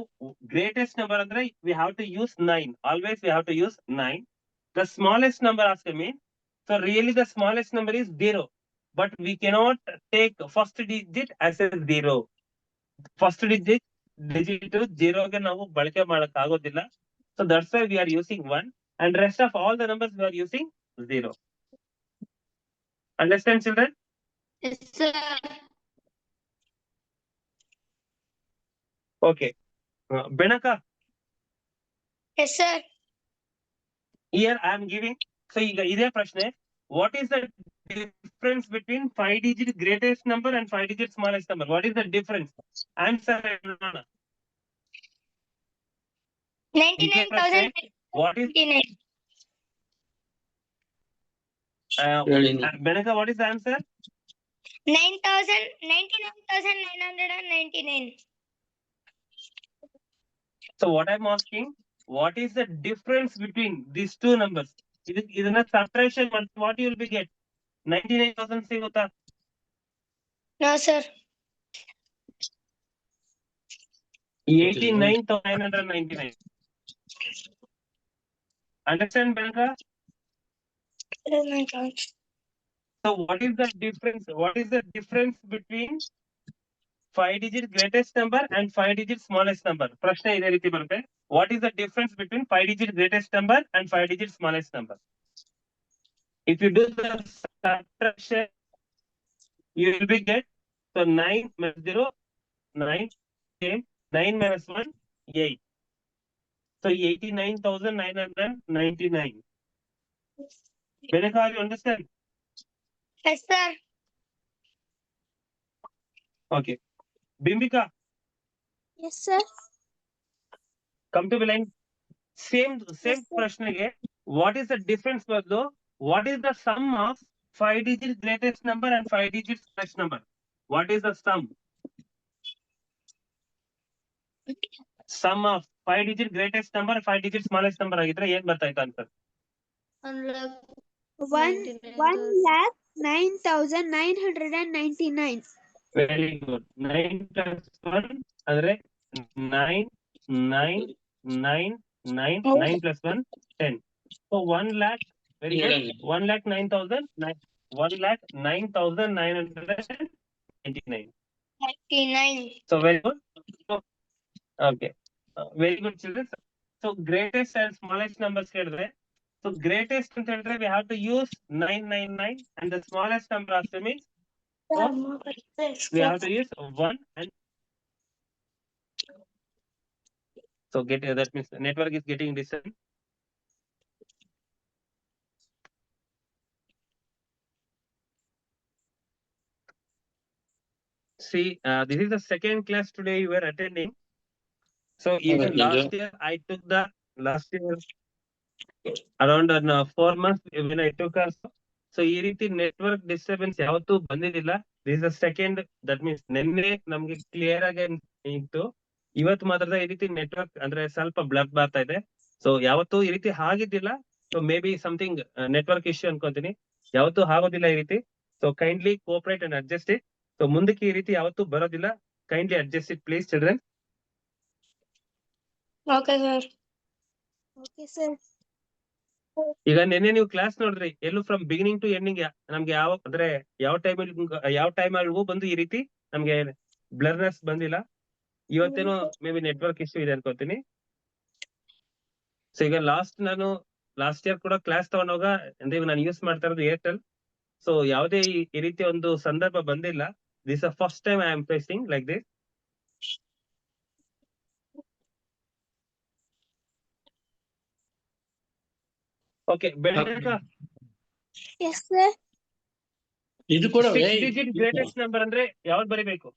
greatest number andre we have to use 9. Always we have to use 9. The smallest number asked me. So really the smallest number is 0. But we cannot take first digit as a 0. First digit 0 ಗೆ ನಾವು ಬಳಕೆ ಮಾಡಕ್ ಆಗೋದಿಲ್ಲ. So that's why we are using 1 and rest of all the numbers we are using 0. Understand, children? Yes, sir. Okay. Benaka, Yes, sir. here I am giving. So ಈಗ ಇದೇ ಪ್ರಶ್ನೆ. What is the difference between 5 digit greatest number and 5 digit smallest number? What is the difference? Answer. 99,099. What is Benaka? What is the answer? 99,999. So what I'm asking, what is the difference between these two numbers? ಇದನ್ನ subtraction what you will be get? 99,000 ಸಿಗುತ್ತಾ? No, sir. 89,999. Understand, Benaka? So what is the difference? What is the difference between 5 digit greatest number and 5 digit smallest number? ಪ್ರಶ್ನೆ ಇದೇ ರೀತಿ ಬರುತ್ತೆ. What is the difference between 5 digit greatest number and 5 digit smallest number? If you do the subtraction, you will be get, so 9 minus 0, 9, same, 9 minus 1, 8. So 89,999. Benaka, you understand? Yes, sir. Okay. Bimbika, Yes, sir. come to the line. Same Yes, sir. ಪ್ರಶ್ನೆಗೆ what is the difference ಬದಲು what is the sum of 5 digit greatest number and 5 digit smallest number? What is the sum? Sum of 5 digit greatest number 5 digit smallest number ಆಗಿದ್ರೆ ಏನ್ ಬರ್ತಾಯ್ತು ಅಂತ? 1,09,999. Very good. 9 plus 1 ಅಂದ್ರೆ 9, 9, 9, 9, 9 plus 1, 10. So 1 lakh, very good. 1,09,000, 1,09,999. 99. So very good. So, okay. Very good, children. So greatest and smallest numbers ಹೇಳಿದ್ರೆ, so greatest ಅಂತ ಹೇಳಿದ್ರೆ we have to use 999 and the smallest number also means we have to use 1 and so that means the network is getting disturbed. See, this is the second class today you were attending. So even last year I took the last year around 4 months when I took also. So ಈ ರೀತಿ network disturbance ಯಾವತ್ತೂ ಬಂದಿದ್ದಿಲ್ಲ. This is second, that means ನಿನ್ನೆ ನಮ್ಗೆ clear ಆಗಿ ಇತ್ತು. ಇವತ್ತು ಮಾತ್ರ ಈ ರೀತಿ ನೆಟ್ವರ್ಕ್ ಅಂದ್ರೆ ಸ್ವಲ್ಪ ಬ್ಲರ್ ಬರ್ತಾ ಇದೆ. ಸೊ ಯಾವತ್ತೂ ಈ ರೀತಿ ಆಗಿದ್ದಿಲ್ಲ. So may be something network issue ಅನ್ಕೊಂತೀನಿ. ಯಾವತ್ತೂ ಆಗೋದಿಲ್ಲ ಈ ರೀತಿ. So kindly cooperate and adjust it. So ಮುಂದಕ್ಕೆ ಈ ರೀತಿ ಯಾವತ್ತೂ ಬರೋದಿಲ್ಲ. Kindly adjust it please children. Okay, sir. Okay, sir. ಈಗ ನಿನ್ನೆ ನೀವು ಕ್ಲಾಸ್ ನೋಡಿದ್ರಿ, ಎಲ್ಲೂ ಫ್ರಮ್ ಬಿಗಿನಿಂಗ್ ಟು ಎಂಡಿಂಗ್ ನಮ್ಗೆ ಯಾವ ಅಂದ್ರೆ ಯಾವ ಟೈಮ್ಗೂ ಬಂದು ಈ ರೀತಿ ನಮ್ಗೆ ಬ್ಲರ್ನೆಸ್ ಬಂದಿಲ್ಲ. ಇವತ್ತೇನೋ ಮೇ ಬಿ ನೆಟ್ವರ್ಕ್ ಇಶ್ಯೂ ಇದೆ ಅನ್ಕೋತೀನಿ. ಸೊ ಈಗ ನಾನು ಲಾಸ್ಟ್ ಇಯರ್ ಕೂಡ ಕ್ಲಾಸ್ ತಗೊಂಡೋಗ ಅಂದ್ರೆ ನಾನು ಯೂಸ್ ಮಾಡ್ತಾ ಇರೋದು ಏರ್ಟೆಲ್. ಸೊ ಯಾವುದೇ ಈ ರೀತಿ ಒಂದು ಸಂದರ್ಭ ಬಂದಿಲ್ಲ. This first time I am facing like this. Okay, ಬೆಳಕ Yes, sir. ಇದು ಕೂಡ 6 digit ಗ್ರೇಟೆಸ್ಟ್ ನಂಬರ್ ಅಂದ್ರೆ ಯಾವ್ದು ಬರಿಬೇಕು?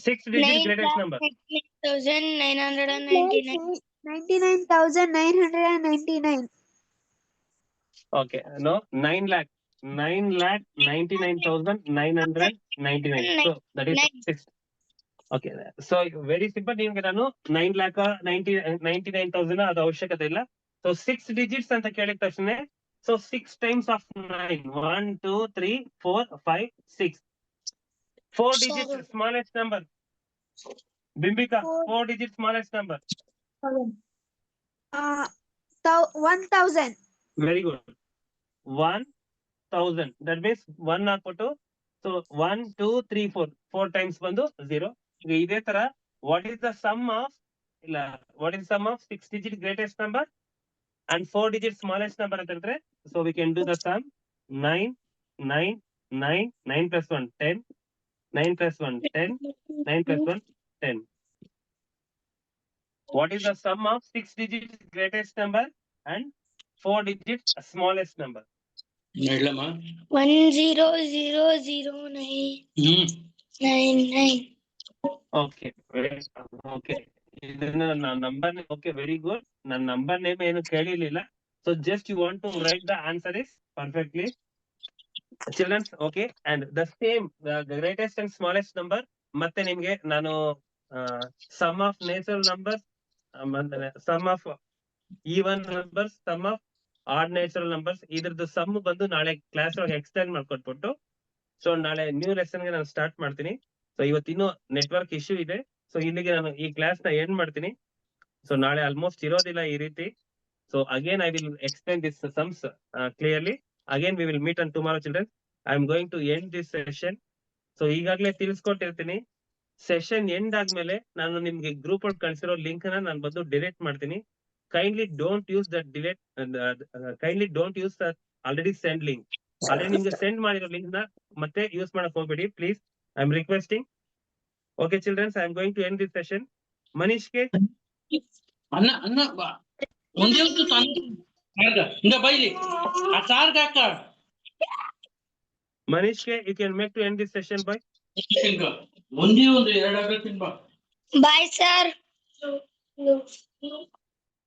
6 digit greatest number. 9,999. 99,999. Okay, no, 9,99,999. So that is Nine. 6. Okay, so very simple. ನಿಮ್ಗೆ ನಾನು 9,99,000 ಅದು ಅವಶ್ಯಕತೆ ಇಲ್ಲ. So 6 digits ಅಂತ ಕೇಳಿದ ತಕ್ಷಣ, so 6 times of 9. 1, 2, 3, 4, 5, 6. 4 digits smallest number. Bimbika, 4 digits smallest number. 1,000. Very good. 1,000. That means 1 ಹಾಕ್ಬಿಟ್ಟು, so 1, 2, 3, 4 times ಬಂದು 0. ಈಗ ಇದೇ ತರ what is the sum of 6 digit greatest number and 4 digit smallest number ಅಂತ ಹೇಳಿದ್ರೆ, so we can do the sum. 9, 9, 9, 9 plus 1, 10, 9 plus 1, 10, 9 plus 1, 10. What is the sum of 6 digit greatest number and 4 digit smallest number? ಹೇಳಮ್ಮ. 10,009,99. Okay, okay. ಇದನ್ನ ನನ್ನ number, okay, very good. ನನ್ನ number name ಏನು ಕೇಳಿರ್ಲಿಲ್ಲ. So just you want to write the answer is perfectly. Children, okay, and the same, the greatest and smallest number. ಮತ್ತೆ ನಿಮ್ಗೆ ನಾನು sum of natural numbers, sum of even numbers, sum of odd natural numbers, ಇದ್ರದ್ದು some ಬಂದು ನಾಳೆ class ಒಳಗೆ explain ಮಾಡ್ಕೊಟ್ಬಿಟ್ಟು, so ನಾಳೆ new lesson ಗೆ ನಾನು ಸ್ಟಾರ್ಟ್ ಮಾಡ್ತೀನಿ. ಸೊ ಇವತ್ತಿನ್ನೂ ನೆಟ್ವರ್ಕ್ ಇಶ್ಯೂ ಇದೆ, ಸೊ ಇಲ್ಲಿಗೆ ನಾನು ಈ ಕ್ಲಾಸ್ ನ ಎಂಡ್ ಮಾಡ್ತೀನಿ. ಸೊ ನಾಳೆ ಆಲ್ಮೋಸ್ಟ್ ಇರೋದಿಲ್ಲ ಈ ರೀತಿ. So again I will explain this sums clearly. Again we will meet on tomorrow children. I am going to end this session. So ಈಗಾಗಲೇ ತಿಳಿಸ್ಕೊಟ್ಟಿರ್ತೀನಿ. ಸೆಷನ್ ಎಂಡ್ ಆದ್ಮೇಲೆ ನಾನು ನಿಮ್ಗೆ ಗ್ರೂಪ್ ಅಲ್ಲಿ ಕಳಿಸಿರೋ ಲಿಂಕ್ ನ ನಾನು ಬಂದು ಡಿಲೀಟ್ ಮಾಡ್ತೀನಿ. Kindly don't use that kindly don't use that already send link. Already ನಿಮ್ಗೆ ಸೆಂಡ್ ಮಾಡಿರೋ ಲಿಂಕ್ ನ ಮತ್ತೆ ಯೂಸ್ ಮಾಡಕ್ ಹೋಗ್ಬೇಡಿ, please. I am requesting. Okay childrens, I am going to end this session. ಮನೀಶ್ಗೆ ಅನ್ನ ಒಂದೇ ಒಂದು ಹಿಂಗ ಬೈಲಿ ಆ ಸಾರ್ಗ ಹಾಕ. ಮನೀಶ್ಗೆ you can make to end this session bye. ಒಂದೇ ಒಂದು 2 ಆಗತ್ತೆ. Bye, sir.